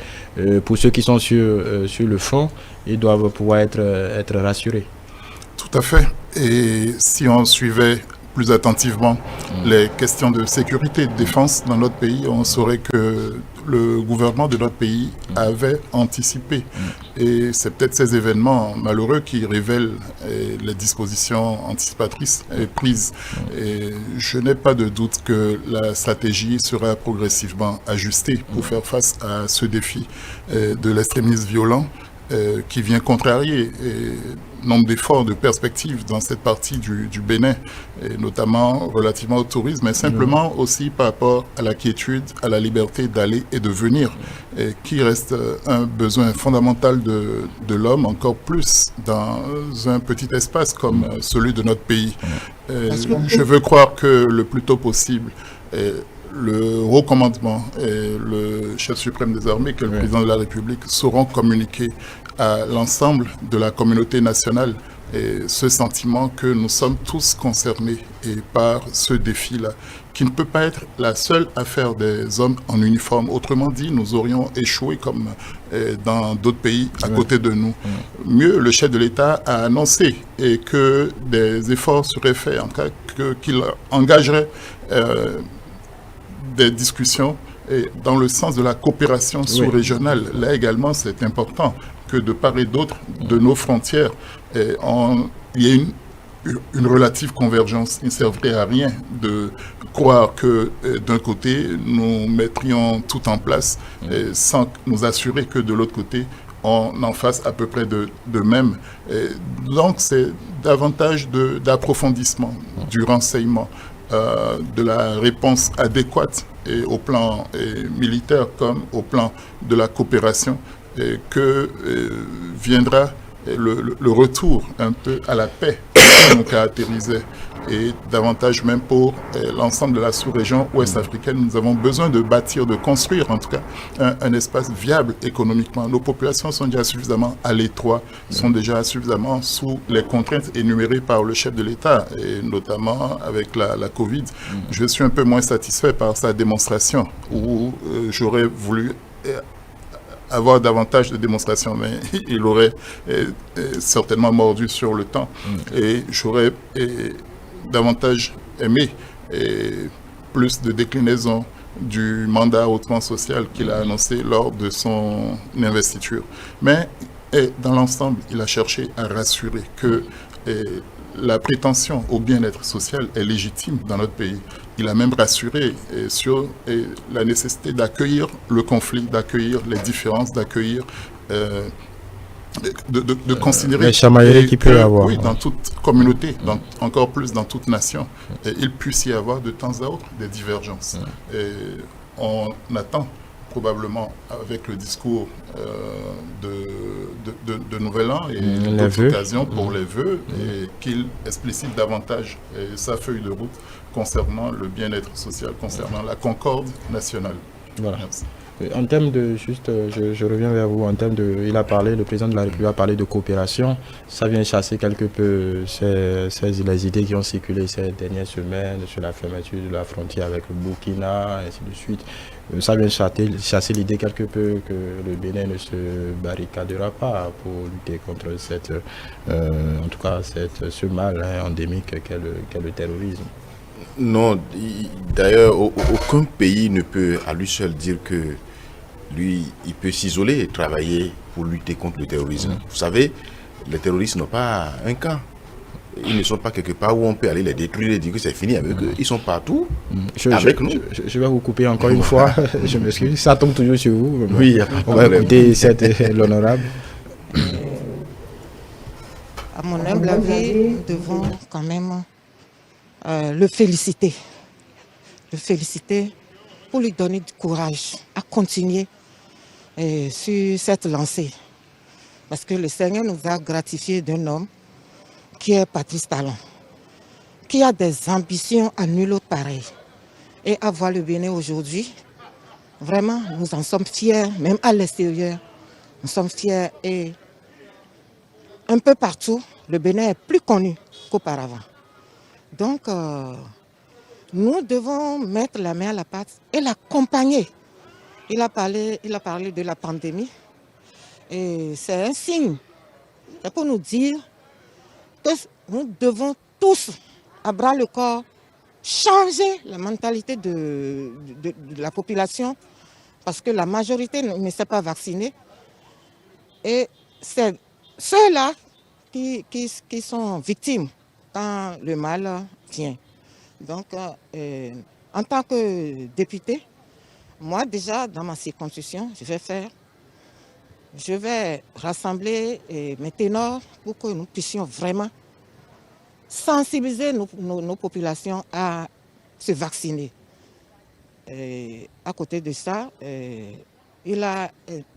Pour ceux qui sont sur le front, ils doivent pouvoir être rassurés. Tout à fait. Et si on suivait plus attentivement les questions de sécurité et de défense dans notre pays, on saurait que le gouvernement de notre pays avait anticipé. Et c'est peut-être ces événements malheureux qui révèlent les dispositions anticipatrices prises. Et je n'ai pas de doute que la stratégie sera progressivement ajustée pour faire face à ce défi de l'extrémisme violent qui vient contrarier nombre d'efforts, de perspectives dans cette partie du Bénin, et notamment relativement au tourisme, mais simplement aussi par rapport à la quiétude, à la liberté d'aller et de venir, et qui reste un besoin fondamental de l'homme, encore plus dans un petit espace comme celui de notre pays. Je veux croire que le plus tôt possible, le haut commandement et le chef suprême des armées, que le président de la République, sauront communiquer à l'ensemble de la communauté nationale et ce sentiment que nous sommes tous concernés et par ce défi-là, qui ne peut pas être la seule affaire des hommes en uniforme. Autrement dit, nous aurions échoué comme dans d'autres pays à côté de nous. Mieux, le chef de l'État a annoncé et que des efforts seraient faits, en cas qu'il engagerait des discussions et dans le sens de la coopération sous-régionale. Là également, c'est important que de part et d'autre de nos frontières, il y ait une relative convergence. Il ne servirait à rien de croire que d'un côté, nous mettrions tout en place sans nous assurer que de l'autre côté, on en fasse à peu près de même. Donc, c'est davantage d'approfondissement du renseignement, de la réponse adéquate au plan militaire comme au plan de la coopération que viendra le retour un peu à la paix qui nous caractérisait et davantage même pour l'ensemble de la sous-région ouest-africaine. Nous avons besoin de bâtir, de construire en tout cas un espace viable économiquement. Nos populations sont déjà suffisamment à l'étroit, sont déjà suffisamment sous les contraintes énumérées par le chef de l'État, et notamment avec la Covid. Je suis un peu moins satisfait par sa démonstration, où j'aurais voulu avoir davantage de démonstrations, mais il aurait certainement mordu sur le temps. Et j'aurais davantage aimé plus de déclinaison du mandat hautement social qu'il a annoncé lors de son investiture. Mais dans l'ensemble, il a cherché à rassurer que la prétention au bien-être social est légitime dans notre pays. Il a même rassuré sur la nécessité d'accueillir le conflit, d'accueillir les différences, d'accueillir, de considérer les chamailleries qu'il peut y avoir. Oui, dans toute communauté, encore plus dans toute nation, il puisse y avoir de temps à autre des divergences. Et on attend probablement avec le discours de Nouvel An et d'autres occasions pour les vœux, et qu'il explicite davantage sa feuille de route concernant le bien-être social, concernant la concorde nationale. Voilà. Merci. En termes de, juste, je reviens vers vous, en termes de, le président de la République a parlé de coopération, ça vient chasser quelque peu les idées qui ont circulé ces dernières semaines sur la fermeture de la frontière avec le Burkina, et ainsi de suite. Ça vient chasser l'idée quelque peu que le Bénin ne se barricadera pas pour lutter contre en tout cas ce mal endémique qu'est le terrorisme. Non, d'ailleurs, aucun pays ne peut à lui seul dire que lui, il peut s'isoler et travailler pour lutter contre le terrorisme. Vous savez, les terroristes n'ont pas un camp. Ils ne sont pas quelque part où on peut aller les détruire et dire que c'est fini avec eux. Ils sont partout avec nous. Je vais vous couper encore une fois. Je m'excuse. Ça tombe toujours sur vous. Oui, il n'y a pas de problème. On va écouter l'honorable. À mon humble avis, nous devons quand même le féliciter. Le féliciter pour lui donner du courage à continuer sur cette lancée. Parce que le Seigneur nous a gratifié d'un homme qui est Patrice Talon, qui a des ambitions à nul autre pareil. Et à voir le Bénin aujourd'hui, vraiment, nous en sommes fiers, même à l'extérieur. Nous sommes fiers et un peu partout, le Bénin est plus connu qu'auparavant. Donc, nous devons mettre la main à la pâte et l'accompagner. Il a parlé de la pandémie et c'est un signe. C'est pour nous dire que nous devons tous, à bras le corps, changer la mentalité de la population parce que la majorité ne s'est pas vaccinée. Et c'est ceux-là qui sont victimes quand le mal vient. Donc, en tant que député, moi déjà, dans ma circonscription, je vais rassembler mes ténors pour que nous puissions vraiment sensibiliser nos populations à se vacciner. Et à côté de ça, il a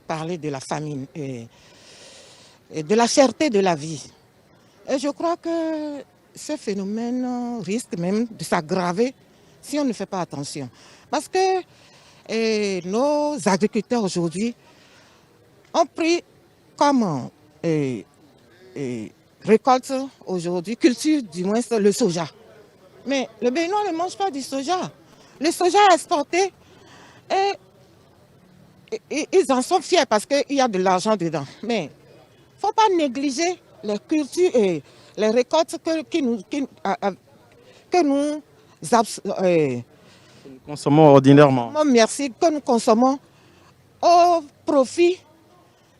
parlé de la famine et de la cherté de la vie. Et je crois que ce phénomène risque même de s'aggraver si on ne fait pas attention. Parce que nos agriculteurs aujourd'hui ont pris comme récolte aujourd'hui, culture du moins le soja. Mais le Bénin ne mange pas du soja. Le soja est exporté et ils en sont fiers parce qu'il y a de l'argent dedans. Mais il ne faut pas négliger les cultures et les récoltes que nous consommons ordinairement. Merci, que nous consommons au profit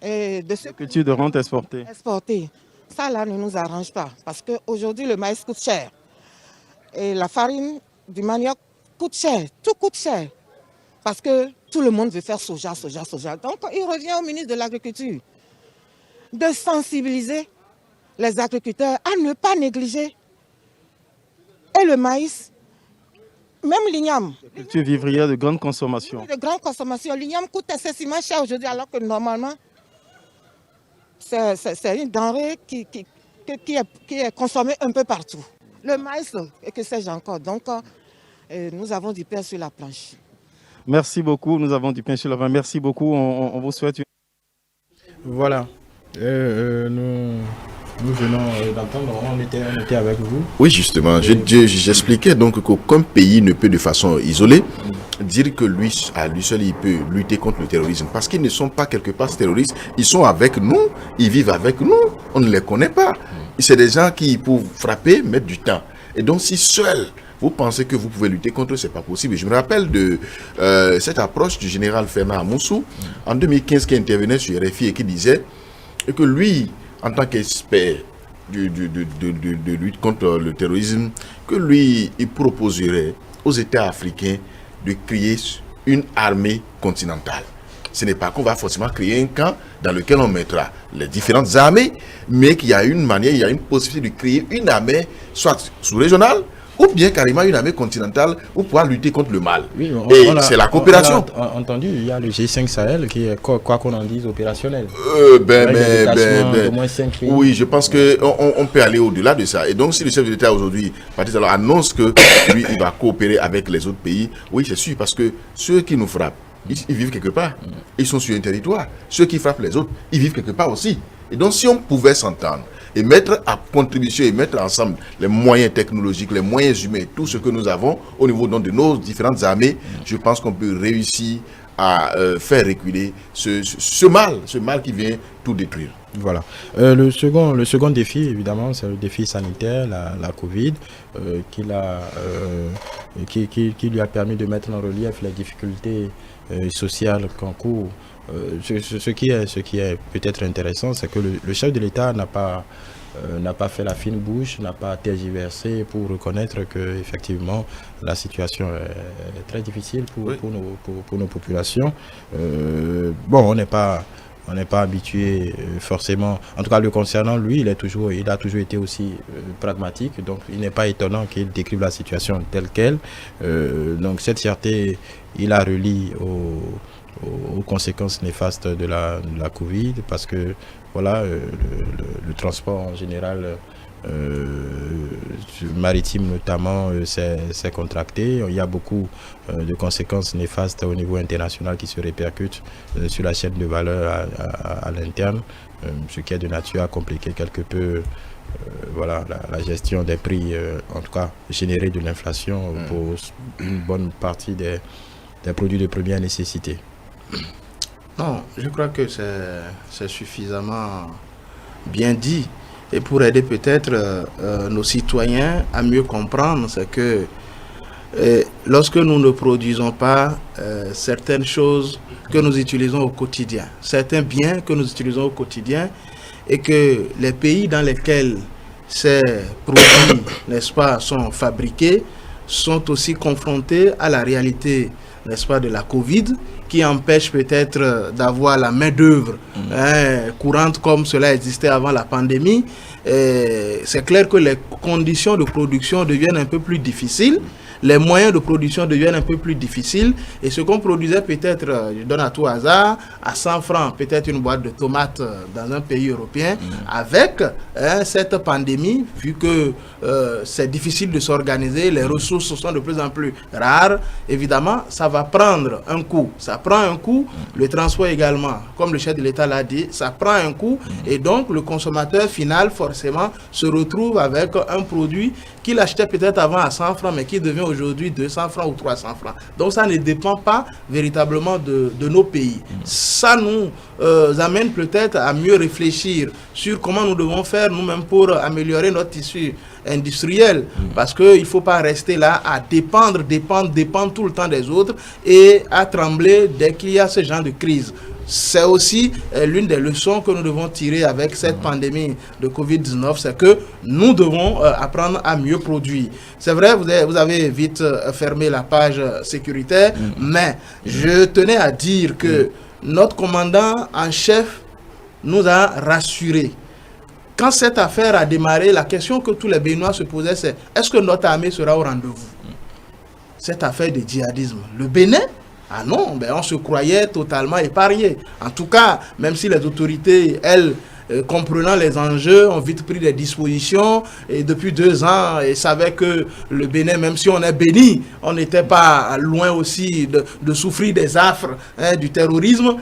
de ce culture de rente exportée. Ça là ne nous arrange pas parce qu'aujourd'hui le maïs coûte cher et la farine du manioc coûte cher, tout coûte cher parce que tout le monde veut faire soja. Donc il revient au ministre de l'Agriculture de sensibiliser les agriculteurs à ne pas négliger et le maïs, même l'igname. Culture vivrière de grande consommation. De grande consommation. L'igname coûte excessivement cher aujourd'hui alors que normalement c'est une denrée qui est consommée un peu partout. Le maïs, et que sais-je encore. Donc, nous avons du pain sur la planche. Merci beaucoup. Nous avons du pain sur la planche. Merci beaucoup. On vous souhaite une... Voilà. Nous venons d'entendre, on était avec vous. Oui, justement, j'expliquais donc qu'aucun pays ne peut de façon isolée dire que lui, à lui seul, il peut lutter contre le terrorisme. Parce qu'ils ne sont pas quelque part terroristes, ils sont avec nous, ils vivent avec nous, on ne les connaît pas. C'est des gens qui, pour frapper, mettent du temps. Et donc, si seul, vous pensez que vous pouvez lutter contre eux, ce n'est pas possible. Je me rappelle de cette approche du général Fernand Amoussou, en 2015, qui intervenait sur RFI et qui disait que lui, en tant qu'expert de lutte contre le terrorisme, que lui, il proposerait aux États africains de créer une armée continentale. Ce n'est pas qu'on va forcément créer un camp dans lequel on mettra les différentes armées, mais qu'il y a une manière, il y a une possibilité de créer une armée, soit sous-régionale, ou bien carrément une armée continentale pour pouvoir lutter contre le mal. Oui, c'est la coopération. On a entendu, il y a le G5 Sahel qui est, quoi qu'on en dise, opérationnel. Oui, je pense qu'on peut aller au-delà de ça. Et donc, si le chef de l'État aujourd'hui, Patrice Talon, annonce que lui, il va coopérer avec les autres pays, oui, c'est sûr, parce que ceux qui nous frappent, Ils vivent quelque part. Ils sont sur un territoire. Ceux qui frappent les autres, ils vivent quelque part aussi. Et donc, si on pouvait s'entendre et mettre à contribution et mettre ensemble les moyens technologiques, les moyens humains, tout ce que nous avons au niveau donc, de nos différentes armées, je pense qu'on peut réussir à faire reculer ce mal qui vient tout détruire. Voilà. Le second défi, évidemment, c'est le défi sanitaire, la Covid, qui lui a permis de mettre en relief les difficultés sociales qu'on court. Ce qui est peut-être intéressant, c'est que le chef de l'État n'a pas fait la fine bouche, n'a pas tergiversé pour reconnaître que effectivement la situation est très difficile pour nos populations. On n'est pas habitué forcément, en tout cas le concernant, lui, il a toujours été aussi pragmatique, donc il n'est pas étonnant qu'il décrive la situation telle qu'elle. Donc cette fierté, il la relie aux conséquences néfastes de la Covid, parce que voilà, le transport en général, maritime notamment, s'est contracté. Il y a beaucoup de conséquences néfastes au niveau international qui se répercutent sur la chaîne de valeur à l'interne, ce qui est de nature à compliquer quelque peu la gestion des prix, en tout cas générer de l'inflation pour une bonne partie des produits de première nécessité. Non, je crois que c'est suffisamment bien dit. Et pour aider peut-être nos citoyens à mieux comprendre, c'est que lorsque nous ne produisons pas certaines choses que nous utilisons au quotidien, certains biens que nous utilisons au quotidien, et que les pays dans lesquels ces produits, n'est-ce pas, sont fabriqués, sont aussi confrontés à la réalité, n'est-ce pas, de la Covid, qui empêche peut-être d'avoir la main-d'œuvre courante comme cela existait avant la pandémie. C'est clair que les conditions de production deviennent un peu plus difficiles. Les moyens de production deviennent un peu plus difficiles. Et ce qu'on produisait peut-être, je donne à tout hasard, à 100 francs, peut-être une boîte de tomates dans un pays européen, avec cette pandémie, vu que c'est difficile de s'organiser, les ressources sont de plus en plus rares, évidemment, ça va prendre un coût. Ça prend un coût, le transport également, comme le chef de l'État l'a dit, ça prend un coût. Et donc, le consommateur final, forcément, se retrouve avec un produit qu'il achetait peut-être avant à 100 francs, mais qui devient aujourd'hui 200 francs ou 300 francs. Donc ça ne dépend pas véritablement de nos pays. Ça nous amène peut-être à mieux réfléchir sur comment nous devons faire nous-mêmes pour améliorer notre tissu industriel. Parce qu'il ne faut pas rester là à dépendre tout le temps des autres et à trembler dès qu'il y a ce genre de crise. C'est aussi l'une des leçons que nous devons tirer avec cette pandémie de Covid-19, c'est que nous devons apprendre à mieux produire. C'est vrai, vous avez vite fermé la page sécuritaire, mais je tenais à dire que notre commandant en chef nous a rassurés. Quand cette affaire a démarré, la question que tous les Béninois se posaient, c'est est-ce que notre armée sera au rendez-vous? Cette affaire de djihadisme. Le Bénin? Ah non, on se croyait totalement épargné. En tout cas, même si les autorités, elles, comprenant les enjeux, ont vite pris des dispositions et depuis 2 ans, ils savaient que le Bénin, même si on est béni, on n'était pas loin aussi de souffrir des affres du terrorisme.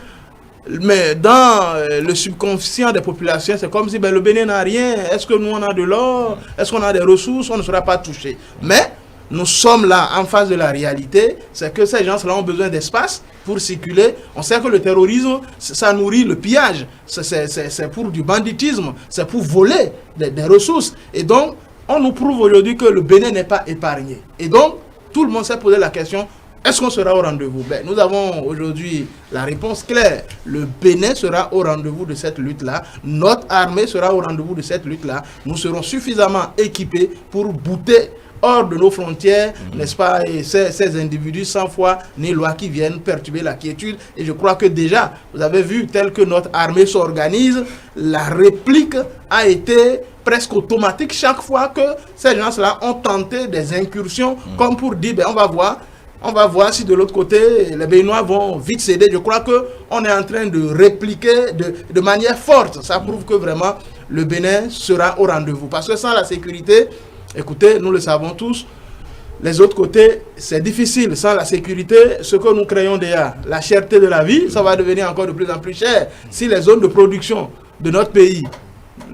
Mais dans le subconscient des populations, c'est comme si le Bénin n'a rien. Est-ce que nous on a de l'or? Est-ce qu'on a des ressources? On ne sera pas touché. Mais nous sommes là en face de la réalité, c'est que ces gens-là ont besoin d'espace pour circuler. On sait que le terrorisme, ça nourrit le pillage, c'est pour du banditisme, c'est pour voler des ressources. Et donc, on nous prouve aujourd'hui que le Bénin n'est pas épargné. Et donc, tout le monde s'est posé la question, est-ce qu'on sera au rendez-vous? Nous avons aujourd'hui la réponse claire. Le Bénin sera au rendez-vous de cette lutte-là. Notre armée sera au rendez-vous de cette lutte-là. Nous serons suffisamment équipés pour bouter hors de nos frontières, n'est-ce pas, et ces individus sans foi ni loi qui viennent perturber la quiétude. Et je crois que déjà, vous avez vu, tel que notre armée s'organise, la réplique a été presque automatique chaque fois que ces gens-là ont tenté des incursions, comme pour dire, on va voir si de l'autre côté, les Béninois vont vite céder. Je crois qu'on est en train de répliquer de manière forte. Ça prouve que vraiment, le Bénin sera au rendez-vous. Parce que sans la sécurité, écoutez, nous le savons tous, les autres côtés, c'est difficile. Sans la sécurité, ce que nous créons déjà, la cherté de la vie, ça va devenir encore de plus en plus cher. Si les zones de production de notre pays,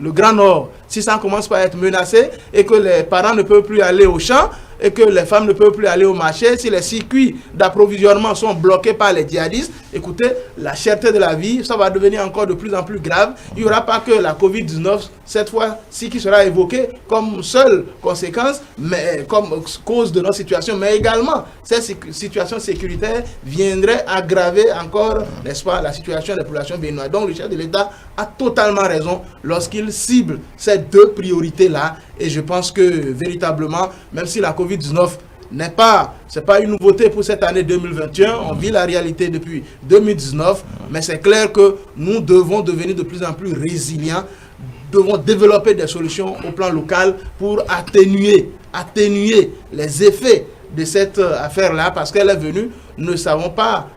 le Grand Nord, si ça commence par être menacé et que les parents ne peuvent plus aller au champ et que les femmes ne peuvent plus aller au marché, si les circuits d'approvisionnement sont bloqués par les djihadistes, écoutez, la cherté de la vie, ça va devenir encore de plus en plus grave. Il n'y aura pas que la Covid-19, cette fois-ci, qui sera évoquée comme seule conséquence, mais comme cause de notre situation, mais également, cette situation sécuritaire viendrait aggraver encore, n'est-ce pas, la situation des populations béninoises. Donc, le chef de l'État a totalement raison lorsqu'il cible ces deux priorités-là. Et je pense que, véritablement, même si la Covid-19 c'est pas une nouveauté pour cette année 2021, on vit la réalité depuis 2019, mais c'est clair que nous devons devenir de plus en plus résilients, devons développer des solutions au plan local pour atténuer les effets de cette affaire-là, parce qu'elle est venue, nous ne savons pas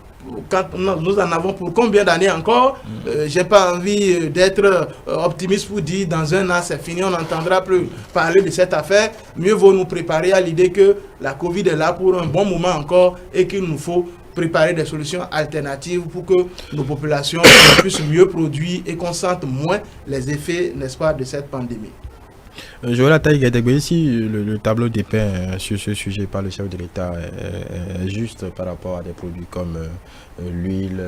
quand nous en avons pour combien d'années encore. J'ai pas envie d'être optimiste pour dire dans un an c'est fini, on n'entendra plus parler de cette affaire. Mieux vaut nous préparer à l'idée que la Covid est là pour un bon moment encore et qu'il nous faut préparer des solutions alternatives pour que nos populations puissent mieux produire et qu'on sente moins les effets, n'est-ce pas, de cette pandémie. Joël Ataï-Gadegbe, si le tableau dépeint sur ce sujet par le chef de l'État est juste par rapport à des produits comme l'huile,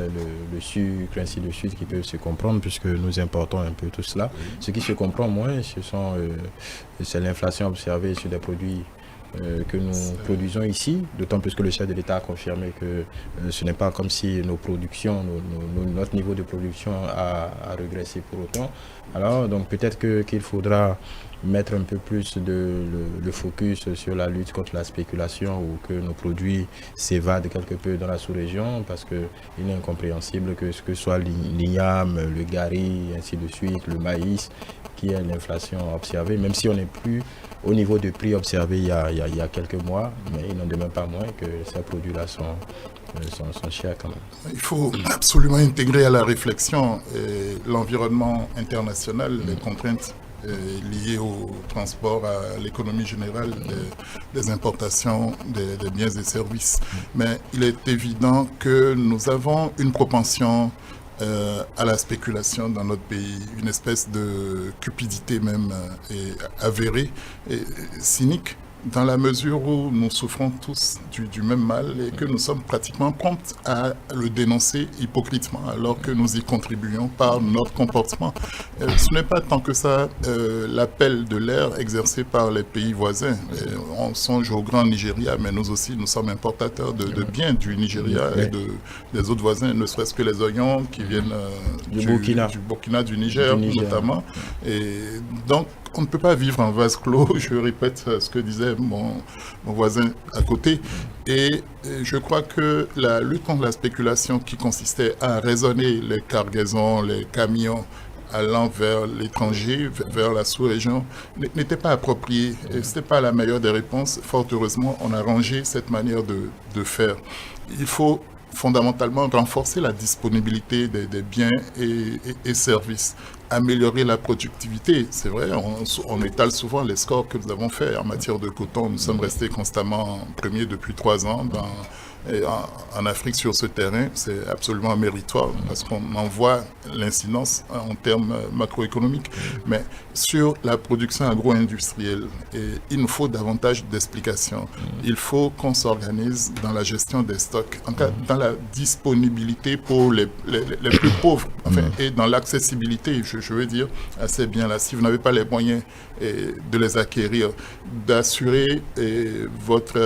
le sucre, ainsi de suite, qui peuvent se comprendre puisque nous importons un peu tout cela. Ce qui se comprend moins, c'est l'inflation observée sur des produits que nous produisons ici, d'autant plus que le chef de l'État a confirmé que ce n'est pas comme si nos productions, notre niveau de production a régressé pour autant. Alors, donc peut-être qu'il faudra mettre un peu plus le focus sur la lutte contre la spéculation ou que nos produits s'évadent quelque peu dans la sous-région, parce qu'il est incompréhensible que ce que soit l'igname, le gari, ainsi de suite, le maïs, qui est l'inflation observée, même si on n'est plus au niveau de prix observé il y a quelques mois, mais il n'en demeure pas moins que ces produits-là sont chers quand même. Il faut absolument intégrer à la réflexion l'environnement international, les contraintes liées au transport, à l'économie générale, des importations, des biens et services. Mais il est évident que nous avons une propension à la spéculation dans notre pays, une espèce de cupidité même avérée et cynique, dans la mesure où nous souffrons tous du même mal et que nous sommes pratiquement prompts à le dénoncer hypocritement alors que nous y contribuons par notre comportement. Ce n'est pas tant que ça l'appel de l'air exercé par les pays voisins. On songe au grand Nigeria, mais nous aussi, nous sommes importateurs de biens du Nigeria et des autres voisins, ne serait-ce que les oignons qui viennent du Burkina, du Niger notamment. Et donc, on ne peut pas vivre en vase clos, je répète ce que disait mon voisin à côté. Et je crois que la lutte contre la spéculation qui consistait à raisonner les cargaisons, les camions allant vers l'étranger, vers la sous-région, n'était pas appropriée. Et ce n'était pas la meilleure des réponses. Fort heureusement, on a rangé cette manière de faire. Il faut fondamentalement renforcer la disponibilité des biens et services, améliorer la productivité. C'est vrai, on étale souvent les scores que nous avons faits en matière de coton. Nous sommes restés constamment premiers depuis 3 ans en Afrique sur ce terrain. C'est absolument méritoire parce qu'on en voit l'incidence en termes macroéconomiques. Mais sur la production agro-industrielle, il nous faut davantage d'explications. Il faut qu'on s'organise dans la gestion des stocks, en cas, dans la disponibilité pour les plus pauvres, enfin, et dans l'accessibilité, je veux dire, à ces biens-là. Si vous n'avez pas les moyens de les acquérir, d'assurer votre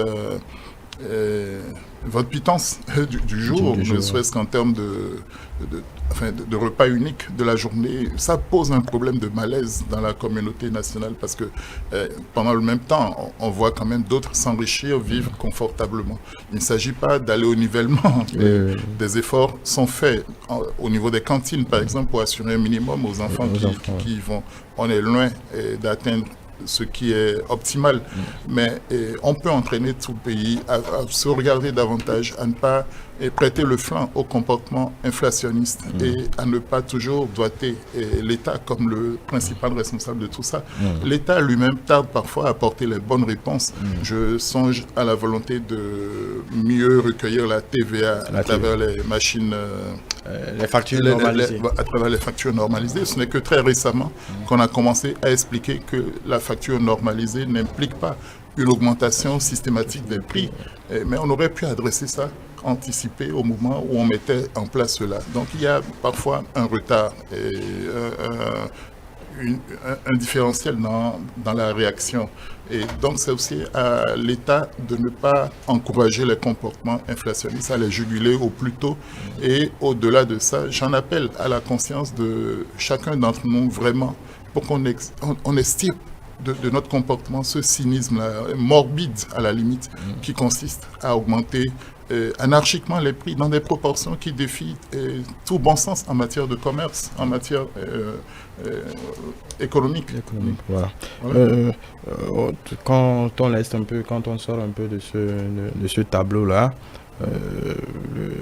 pitance du jour, ne serait-ce qu'en termes de repas unique de la journée, ça pose un problème de malaise dans la communauté nationale parce que pendant le même temps, on voit quand même d'autres s'enrichir, vivre confortablement. Il ne s'agit pas d'aller au nivellement. Des efforts sont faits au niveau des cantines, par exemple, pour assurer un minimum aux enfants qui y vont. On est loin d'atteindre ce qui est optimal. Mais on peut entraîner tout le pays à se regarder davantage, à ne pas prêter le flanc au comportement inflationniste et à ne pas toujours doiter l'État comme le principal responsable de tout ça. L'État lui-même tarde parfois à apporter les bonnes réponses. Je songe à la volonté de mieux recueillir la TVA à travers les machines... les factures normalisées. À travers les factures normalisées. Ce n'est que très récemment qu'on a commencé à expliquer que la facture normalisée n'implique pas une augmentation systématique des prix. Mais on aurait pu adresser ça, anticiper au moment où on mettait en place cela. Donc il y a parfois un retard et un différentiel dans la réaction. Et donc c'est aussi à l'État de ne pas encourager les comportements inflationnistes, à les juguler au plus tôt. Et au-delà de ça, j'en appelle à la conscience de chacun d'entre nous vraiment pour qu'on estirpe de notre comportement ce cynisme-là, morbide à la limite, qui consiste à augmenter anarchiquement les prix dans des proportions qui défient tout bon sens en matière de commerce, en matière économique. Voilà. Quand on sort un peu de ce tableau-là,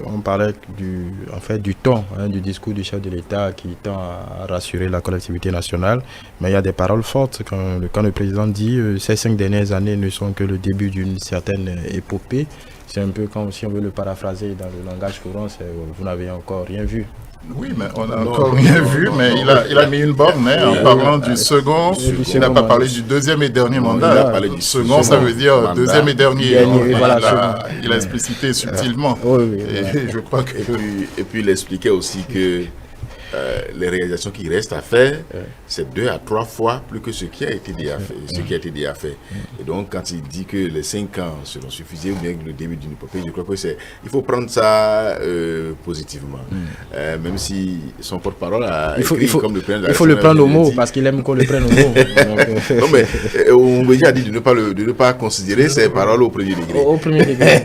on parlait du ton du discours du chef de l'État qui tend à rassurer la collectivité nationale, mais il y a des paroles fortes quand le président dit ces 5 dernières années ne sont que le début d'une certaine épopée. C'est un peu comme si on veut le paraphraser dans le langage courant, vous n'avez encore rien vu. Oui, mais on n'a encore rien vu, mais il a mis une borne en parlant du second. Il n'a pas parlé du deuxième et dernier mandat. Il a parlé du second, ça veut dire deuxième et dernier. Il a explicité subtilement. Et je crois que... Et puis il expliquait aussi que les réalisations qui restent à faire, c'est 2 à 3 fois plus que ce qui a été déjà fait. Et donc, quand il dit que les 5 ans seront suffisants, ou bien que le début d'une épopée, je crois que il faut prendre ça positivement. Même si son porte-parole a écrit comme le président de la il faut le prendre au mot, parce qu'il aime qu'on le prenne au mot. Non, mais on me dit de ne pas considérer ces paroles au premier degré. Au premier degré.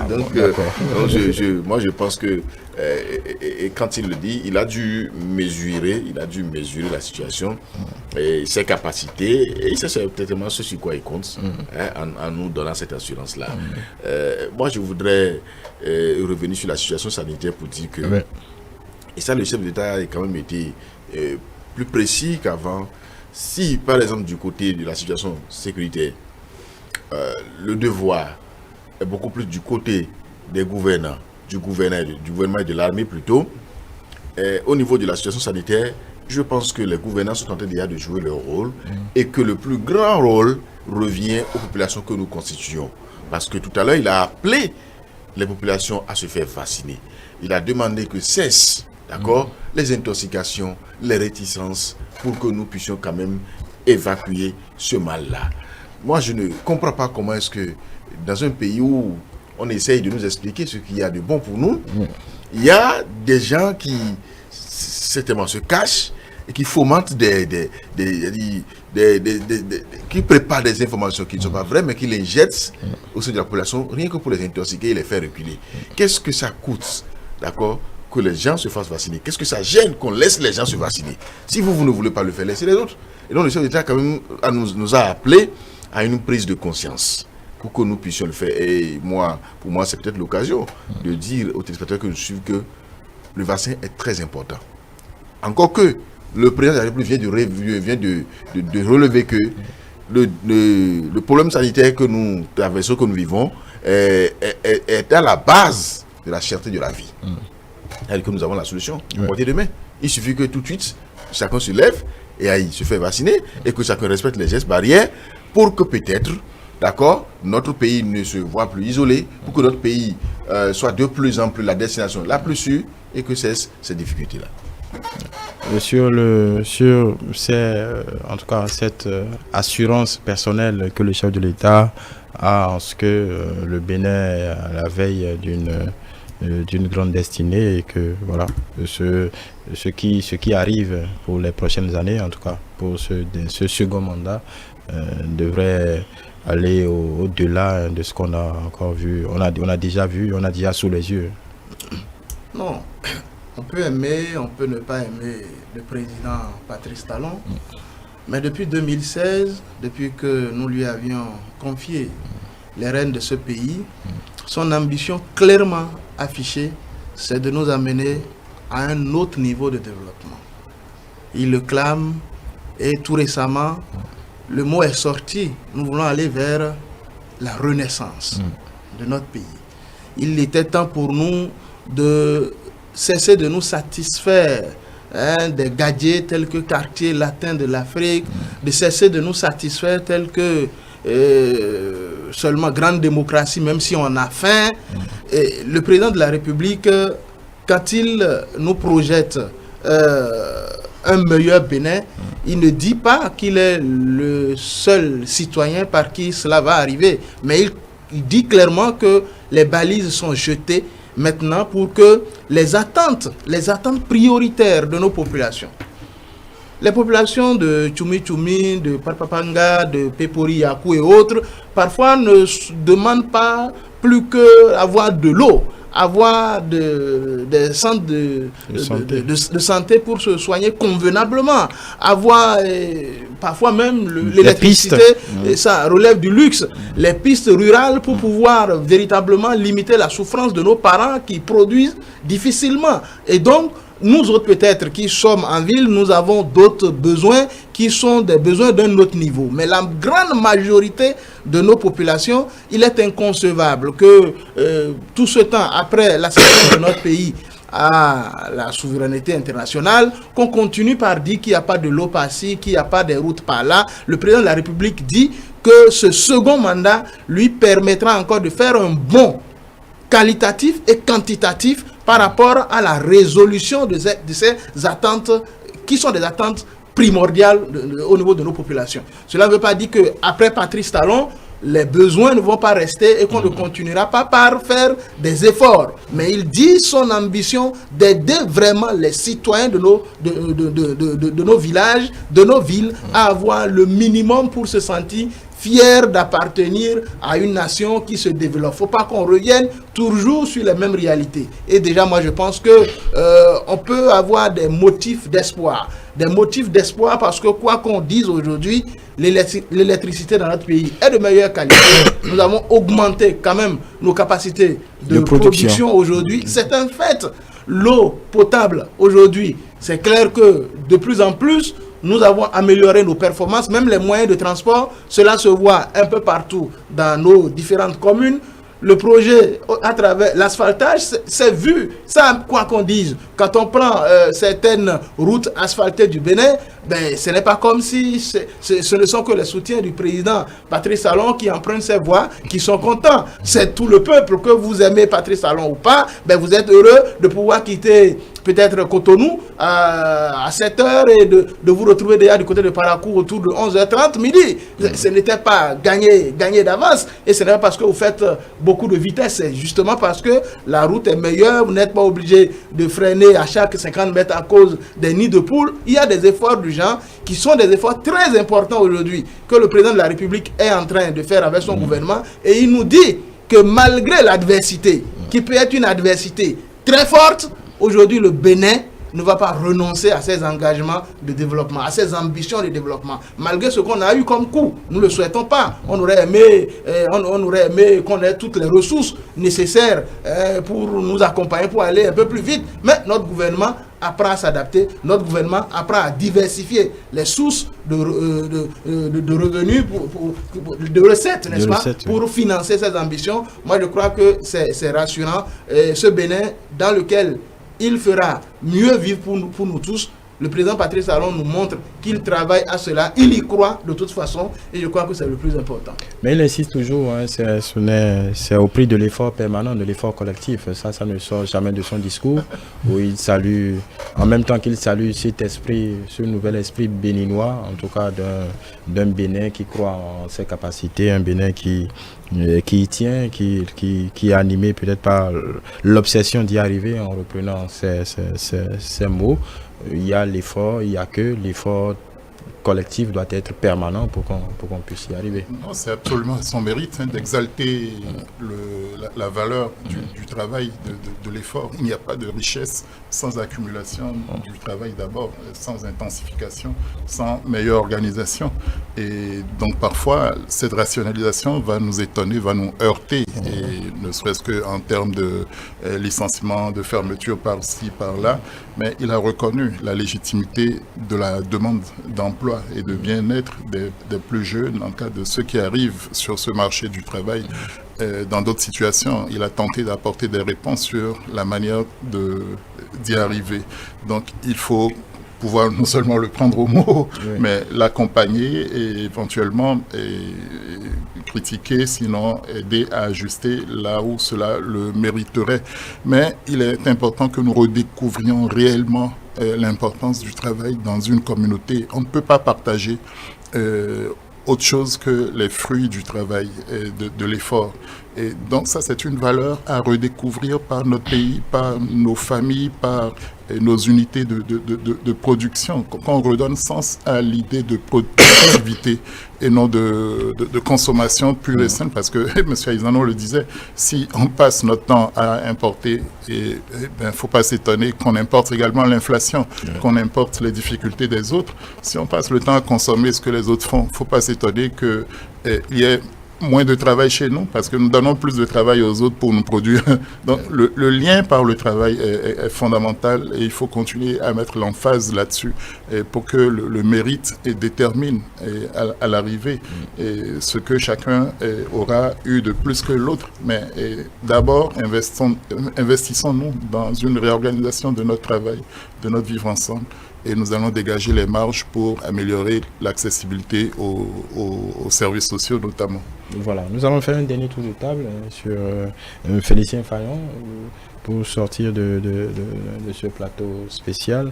Donc, moi, je pense que et quand il le dit, il a dû mesurer la situation et ses capacités, et c'est peut-être ce sur quoi il compte en nous donnant cette assurance-là. Moi, je voudrais revenir sur la situation sanitaire pour dire que, et ça, le chef d'État a quand même été plus précis qu'avant. Si, par exemple, du côté de la situation sécuritaire, le devoir est beaucoup plus du côté des gouvernants, du gouvernement et de l'armée plutôt. Au niveau de la situation sanitaire, je pense que les gouvernants sont en train déjà de jouer leur rôle et que le plus grand rôle revient aux populations que nous constituons. Parce que tout à l'heure, il a appelé les populations à se faire vacciner. Il a demandé que cessent, les intoxications, les réticences, pour que nous puissions quand même évacuer ce mal-là. Moi, je ne comprends pas comment est-ce que dans un pays où on essaye de nous expliquer ce qu'il y a de bon pour nous, il y a des gens qui certainement se cachent et qui fomentent qui préparent des informations qui ne sont pas vraies, mais qui les jettent au sein de la population, rien que pour les intoxiquer et les faire reculer. Qu'est-ce que ça coûte, que les gens se fassent vacciner? Qu'est-ce que ça gêne qu'on laisse les gens se vacciner? Si vous ne voulez pas le faire, laissez les autres. Et donc le chef d'État quand même nous a appelé à une prise de conscience pour que nous puissions le faire. Et pour moi, c'est peut-être l'occasion de dire aux téléspectateurs que nous suivons que le vaccin est très important. Encore que le président de la République vient de relever que le problème sanitaire que nous traversons, que nous vivons, est à la base de la cherté de la vie. C'est-à-dire que nous avons la solution à portée de main. Il suffit que tout de suite, chacun se lève et aille se faire vacciner et que chacun respecte les gestes barrières pour que peut-être, notre pays ne se voit plus isolé, pour que notre pays soit de plus en plus la destination la plus sûre et que cesse ces difficultés-là. En tout cas, cette assurance personnelle que le chef de l'État a en ce que le Bénin est à la veille d'une grande destinée et que voilà, ce qui arrive pour les prochaines années, en tout cas pour ce second mandat, devrait aller au-delà de ce qu'on a encore vu. On a déjà sous les yeux. Non, on peut aimer, on peut ne pas aimer le président Patrice Talon, Mais depuis 2016, depuis que nous lui avions confié les rênes de ce pays, son ambition clairement affichée, c'est de nous amener à un autre niveau de développement. Il le clame et tout récemment, le mot est sorti. Nous voulons aller vers la renaissance de notre pays. Il était temps pour nous de cesser de nous satisfaire des gadgets tels que quartier latin de l'Afrique, de cesser de nous satisfaire tels que seulement grande démocratie, même si on a faim. Et le président de la République, quand il nous projette un meilleur Bénin, il ne dit pas qu'il est le seul citoyen par qui cela va arriver, mais il dit clairement que les balises sont jetées maintenant pour que les attentes prioritaires de nos populations, les populations de Tchoumi-Tchoumi, de Parpapanga, de Pepori, Yakou et autres, parfois ne demandent pas plus qu'avoir de l'eau, avoir des centres de santé pour se soigner convenablement, avoir parfois même l'électricité, ça relève du luxe, les pistes rurales pour pouvoir véritablement limiter la souffrance de nos parents qui produisent difficilement. Et donc, nous autres peut-être qui sommes en ville, nous avons d'autres besoins qui sont des besoins d'un autre niveau. Mais la grande majorité de nos populations, il est inconcevable que tout ce temps après l'accession de notre pays à la souveraineté internationale, qu'on continue par dire qu'il n'y a pas de l'eau par-ci, qu'il n'y a pas de routes par-là. Le président de la République dit que ce second mandat lui permettra encore de faire un bond qualitatif et quantitatif par rapport à la résolution de ces attentes qui sont des attentes primordiales au niveau de nos populations. Cela ne veut pas dire qu'après Patrice Talon, les besoins ne vont pas rester et qu'on ne continuera pas par faire des efforts. Mais il dit son ambition d'aider vraiment les citoyens de nos villages, de nos villes, à avoir le minimum pour se sentir fiers d'appartenir à une nation qui se développe. Il ne faut pas qu'on revienne toujours sur les mêmes réalités. Et déjà, moi, je pense que on peut avoir des motifs d'espoir. Des motifs d'espoir parce que quoi qu'on dise aujourd'hui, l'électricité dans notre pays est de meilleure qualité. Nous avons augmenté quand même nos capacités de production aujourd'hui. C'est un fait. L'eau potable aujourd'hui, c'est clair que de plus en plus, nous avons amélioré nos performances, même les moyens de transport. Cela se voit un peu partout dans nos différentes communes. Le projet à travers l'asphaltage, c'est vu. Ça, quoi qu'on dise, quand on prend certaines routes asphaltées du Bénin, ben, ce n'est pas comme si ce ne sont que les soutiens du président Patrice Talon qui empruntent ces voies, qui sont contents. C'est tout le peuple, que vous aimez Patrice Talon ou pas, ben, vous êtes heureux de pouvoir quitter peut-être Cotonou à 7h et de vous retrouver déjà du côté de Parakou autour de 11h30 midi. Ce n'était pas gagné d'avance et ce n'est pas parce que vous faites beaucoup de vitesse, c'est justement parce que la route est meilleure, vous n'êtes pas obligé de freiner à chaque 50 mètres à cause des nids de poules. Il y a des efforts du genre qui sont des efforts très importants aujourd'hui que le président de la République est en train de faire avec son gouvernement et il nous dit que malgré l'adversité, qui peut être une adversité très forte, aujourd'hui, le Bénin ne va pas renoncer à ses engagements de développement, à ses ambitions de développement. Malgré ce qu'on a eu comme coup, nous ne le souhaitons pas. On aurait aimé qu'on ait toutes les ressources nécessaires pour nous accompagner, pour aller un peu plus vite. Mais notre gouvernement apprend à s'adapter, notre gouvernement apprend à diversifier les sources de revenus, de recettes, n'est-ce pas, pour financer ses ambitions. Moi, je crois que c'est rassurant. Ce Bénin dans lequel il fera mieux vivre pour nous tous. Le président Patrice Talon nous montre qu'il travaille à cela. Il y croit de toute façon et je crois que c'est le plus important. Mais il insiste toujours, hein, c'est au prix de l'effort permanent, de l'effort collectif. Ça ne sort jamais de son discours où il salue, en même temps qu'il salue ce nouvel esprit béninois, en tout cas d'un Bénin qui croit en ses capacités, un Bénin qui y tient, qui est animé peut-être par l'obsession d'y arriver en reprenant ces mots. Il y a l'effort, il n'y a que l'effort collectif doit être permanent pour qu'on puisse y arriver. Non, c'est absolument son mérite d'exalter la valeur du travail, de l'effort. Il n'y a pas de richesse sans accumulation du travail d'abord, sans intensification, sans meilleure organisation. Et donc parfois, cette rationalisation va nous étonner, va nous heurter, et ne serait-ce qu'en termes de licenciement, de fermeture par-ci, par-là. Mais il a reconnu la légitimité de la demande d'emploi et de bien-être des plus jeunes, en cas de ceux qui arrivent sur ce marché du travail. Dans d'autres situations, il a tenté d'apporter des réponses sur la manière d'y arriver. Donc il faut pouvoir non seulement le prendre au mot, mais l'accompagner et éventuellement critiquer, sinon aider à ajuster là où cela le mériterait. Mais il est important que nous redécouvrions réellement l'importance du travail dans une communauté. On ne peut pas partager autre chose que les fruits du travail et de l'effort. Et donc ça, c'est une valeur à redécouvrir par notre pays, par nos familles, par nos unités de production, qu'on redonne sens à l'idée de productivité et non de consommation pure et simple, parce que M. Aizano le disait, si on passe notre temps à importer, il ne faut pas s'étonner qu'on importe également l'inflation, qu'on importe les difficultés des autres. Si on passe le temps à consommer ce que les autres font, il ne faut pas s'étonner qu'il y ait moins de travail chez nous, parce que nous donnons plus de travail aux autres pour nous produire. Donc le lien par le travail est fondamental, et il faut continuer à mettre l'emphase là-dessus pour que le mérite détermine à l'arrivée ce que chacun aura eu de plus que l'autre. Mais d'abord, investissons-nous dans une réorganisation de notre travail, de notre vivre ensemble, et nous allons dégager les marges pour améliorer l'accessibilité aux services sociaux notamment. Voilà, nous allons faire un dernier tour de table sur Félicien Fayon pour sortir de ce plateau spécial.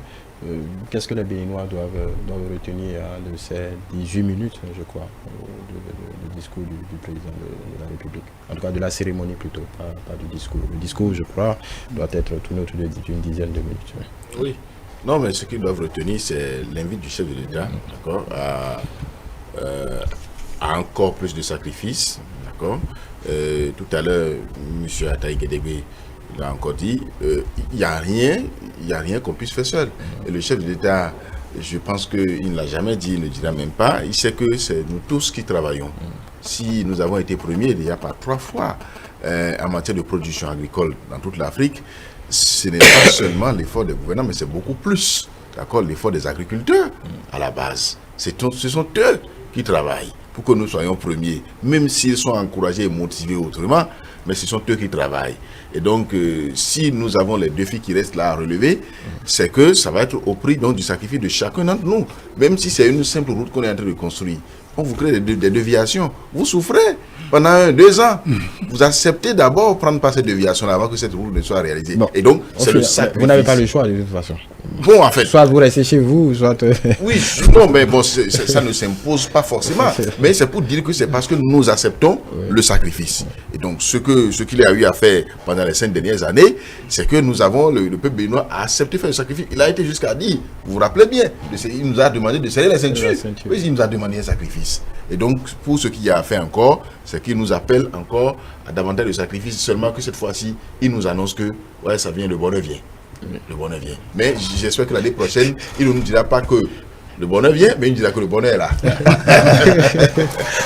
Qu'est-ce que les Béninois doivent retenir de ces 18 minutes, je crois, de discours du président de la République? En tout cas, de la cérémonie plutôt, pas du discours. Le discours, je crois, doit être tourné autour d'une dizaine de minutes. Oui. Non, mais ce qu'ils doivent retenir, c'est l'invite du chef de l'État, d'accord, à encore plus de sacrifices, d'accord. Tout à l'heure, M. Ataï Guédégué l'a encore dit, il n'y a rien qu'on puisse faire seul. Et le chef de l'État, je pense qu'il ne l'a jamais dit, il ne le dira même pas. Il sait que c'est nous tous qui travaillons. Si nous avons été premiers déjà par 3 fois en matière de production agricole dans toute l'Afrique, ce n'est pas seulement l'effort des gouvernants, mais c'est beaucoup plus, d'accord, l'effort des agriculteurs à la base. Ce sont eux qui travaillent pour que nous soyons premiers, même s'ils sont encouragés et motivés autrement, mais ce sont eux qui travaillent. Et donc, si nous avons les défis qui restent là à relever, c'est que ça va être au prix donc, du sacrifice de chacun d'entre nous. Même si c'est une simple route qu'on est en train de construire, on vous crée des déviations, vous souffrez pendant 1-2 ans. Vous acceptez d'abord prendre par cette déviation avant que cette route ne soit réalisée. Bon, et donc, c'est le sacrifice. Vous n'avez pas le choix de toute façon. Bon, en fait. Soit vous restez chez vous, soit. Oui, non, mais bon, ça ne s'impose pas forcément. Mais c'est pour dire que c'est parce que nous acceptons le sacrifice. Et donc, ce qu'il a eu à faire pendant les 5 dernières années, c'est que nous avons, le peuple béninois a accepté de faire le sacrifice. Il a été jusqu'à dire, vous vous rappelez bien, il nous a demandé de serrer les ceintures. Oui, il nous a demandé un sacrifice. Et donc, pour ce qu'il y a à faire encore, c'est qu'il nous appelle encore à davantage de sacrifices, seulement que cette fois-ci, il nous annonce que, ouais, ça vient, le bonheur vient. Le bonheur vient. Mais j'espère que l'année prochaine, il ne nous dira pas que le bonheur vient, mais il nous dira que le bonheur est là.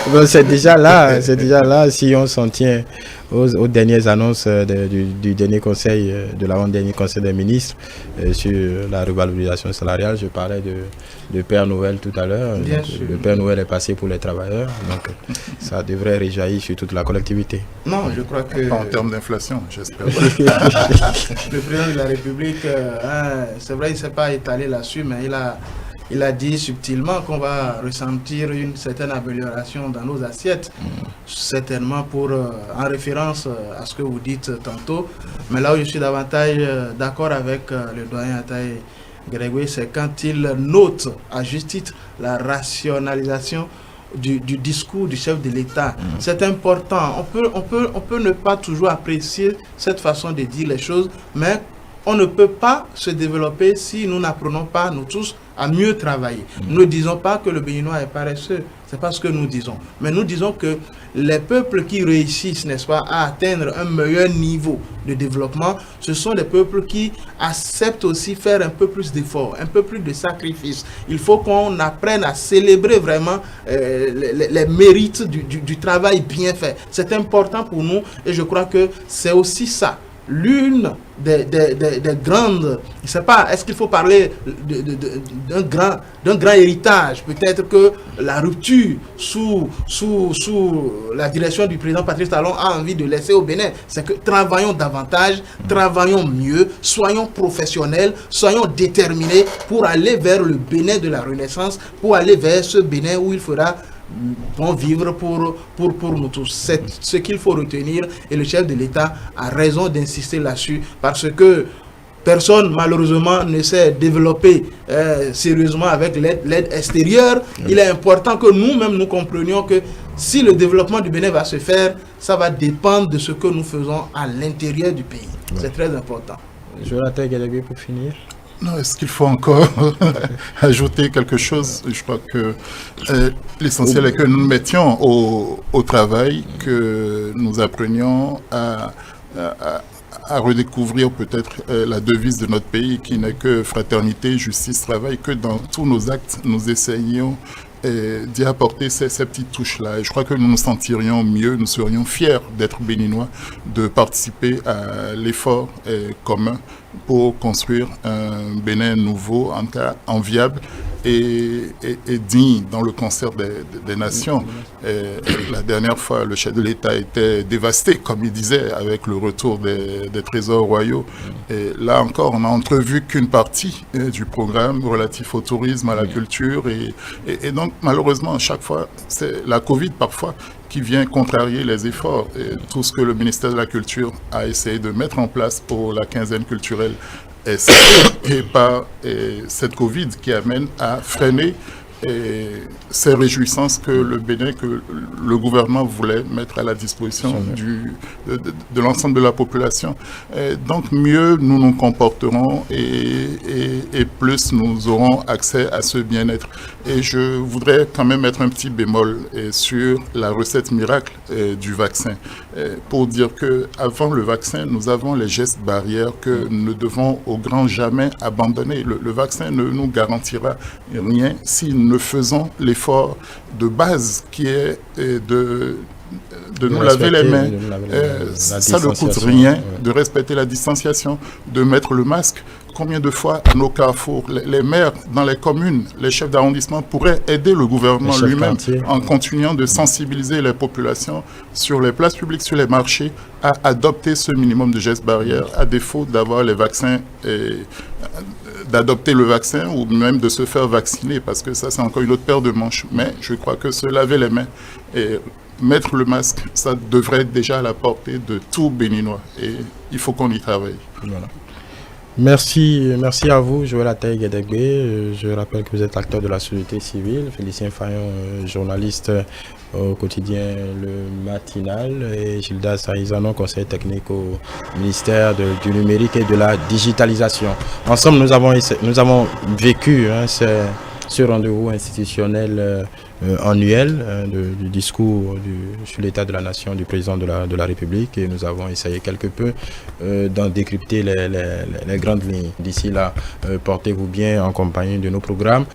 Bon, c'est déjà là, si on s'en tient aux dernières annonces du dernier conseil, de l'avant-dernier conseil des ministres sur la revalorisation salariale. Je parlais de Père Noël tout à l'heure. Le Père Noël est passé pour les travailleurs, donc ça devrait réjaillir sur toute la collectivité. Non, je crois que... Pas en termes d'inflation, j'espère. Le président de la République, c'est vrai, il ne s'est pas étalé là-dessus, mais il a dit subtilement qu'on va ressentir une certaine amélioration dans nos assiettes, certainement en référence à ce que vous dites tantôt. Mais là où je suis davantage d'accord avec le doyen Ataï Guédégué, c'est quand il note à juste titre la rationalisation du discours du chef de l'État. C'est important. On peut ne pas toujours apprécier cette façon de dire les choses, mais on ne peut pas se développer si nous n'apprenons pas, nous tous, à mieux travailler. Nous ne disons pas que le Béninois est paresseux, c'est pas ce que nous disons. Mais nous disons que les peuples qui réussissent, n'est-ce pas, à atteindre un meilleur niveau de développement, ce sont les peuples qui acceptent aussi faire un peu plus d'efforts, un peu plus de sacrifices. Il faut qu'on apprenne à célébrer vraiment les mérites du travail bien fait. C'est important pour nous et je crois que c'est aussi ça. L'une des grandes, je ne sais pas, est-ce qu'il faut parler d'un grand héritage? Peut-être que la rupture sous la direction du président Patrice Talon a envie de laisser au Bénin. C'est que travaillons davantage, travaillons mieux, soyons professionnels, soyons déterminés pour aller vers le Bénin de la Renaissance, pour aller vers ce Bénin où il fera bon vivre pour nous tous. C'est ce qu'il faut retenir et le chef de l'État a raison d'insister là-dessus parce que personne malheureusement ne s'est développé sérieusement avec l'aide extérieure. Il est important que nous-mêmes nous comprenions que si le développement du Bénin va se faire, ça va dépendre de ce que nous faisons à l'intérieur du pays. C'est très important. Jonathan Guédégué pour finir. Non, est-ce qu'il faut encore ajouter quelque chose? Je crois que l'essentiel est que nous mettions au travail, que nous apprenions à redécouvrir peut-être la devise de notre pays qui n'est que fraternité, justice, travail, que dans tous nos actes, nous essayions d'y apporter ces petites touches-là. Et je crois que nous nous sentirions mieux, nous serions fiers d'être béninois, de participer à l'effort commun pour construire un Bénin nouveau, en tout cas enviable et digne dans le concert des nations. La dernière fois, le chef de l'État était dévasté, comme il disait, avec le retour des trésors royaux. Et là encore, on n'a entrevu qu'une partie du programme relatif au tourisme, à la culture. Et donc, malheureusement, à chaque fois, c'est la Covid parfois qui vient contrarier les efforts. Et tout ce que le ministère de la Culture a essayé de mettre en place pour la quinzaine culturelle et par cette Covid qui amène à freiner ces réjouissances que le Bénin, que le gouvernement voulait mettre à la disposition de l'ensemble de la population. Donc mieux nous nous comporterons et plus nous aurons accès à ce bien-être. Et je voudrais quand même mettre un petit bémol sur la recette miracle du vaccin, pour dire qu'avant le vaccin, nous avons les gestes barrières que nous ne devons au grand jamais abandonner. Le vaccin ne nous garantira rien si nous faisons l'effort de base qui est de nous laver les mains. Ça ne coûte rien de respecter la distanciation, de mettre le masque. Combien de fois à nos carrefours, les maires dans les communes, les chefs d'arrondissement pourraient aider le gouvernement lui-même en continuant de sensibiliser les populations sur les places publiques, sur les marchés, à adopter ce minimum de gestes barrières, à défaut d'avoir les vaccins d'adopter le vaccin ou même de se faire vacciner, parce que ça c'est encore une autre paire de manches. Mais je crois que se laver les mains et mettre le masque, ça devrait être déjà à la portée de tout Béninois et il faut qu'on y travaille. Voilà. Merci à vous, Joël Ataï Guédégué. Je rappelle que vous êtes acteur de la société civile. Félicien Fayon, journaliste au quotidien Le Matinal. Et Gilda Saïzano, conseiller technique au ministère du numérique et de la digitalisation. Ensemble, nous avons vécu ce rendez-vous institutionnel annuel du discours sur l'état de la nation du président de la République, et nous avons essayé quelque peu d'en décrypter les grandes lignes. D'ici là, portez-vous bien en compagnie de nos programmes.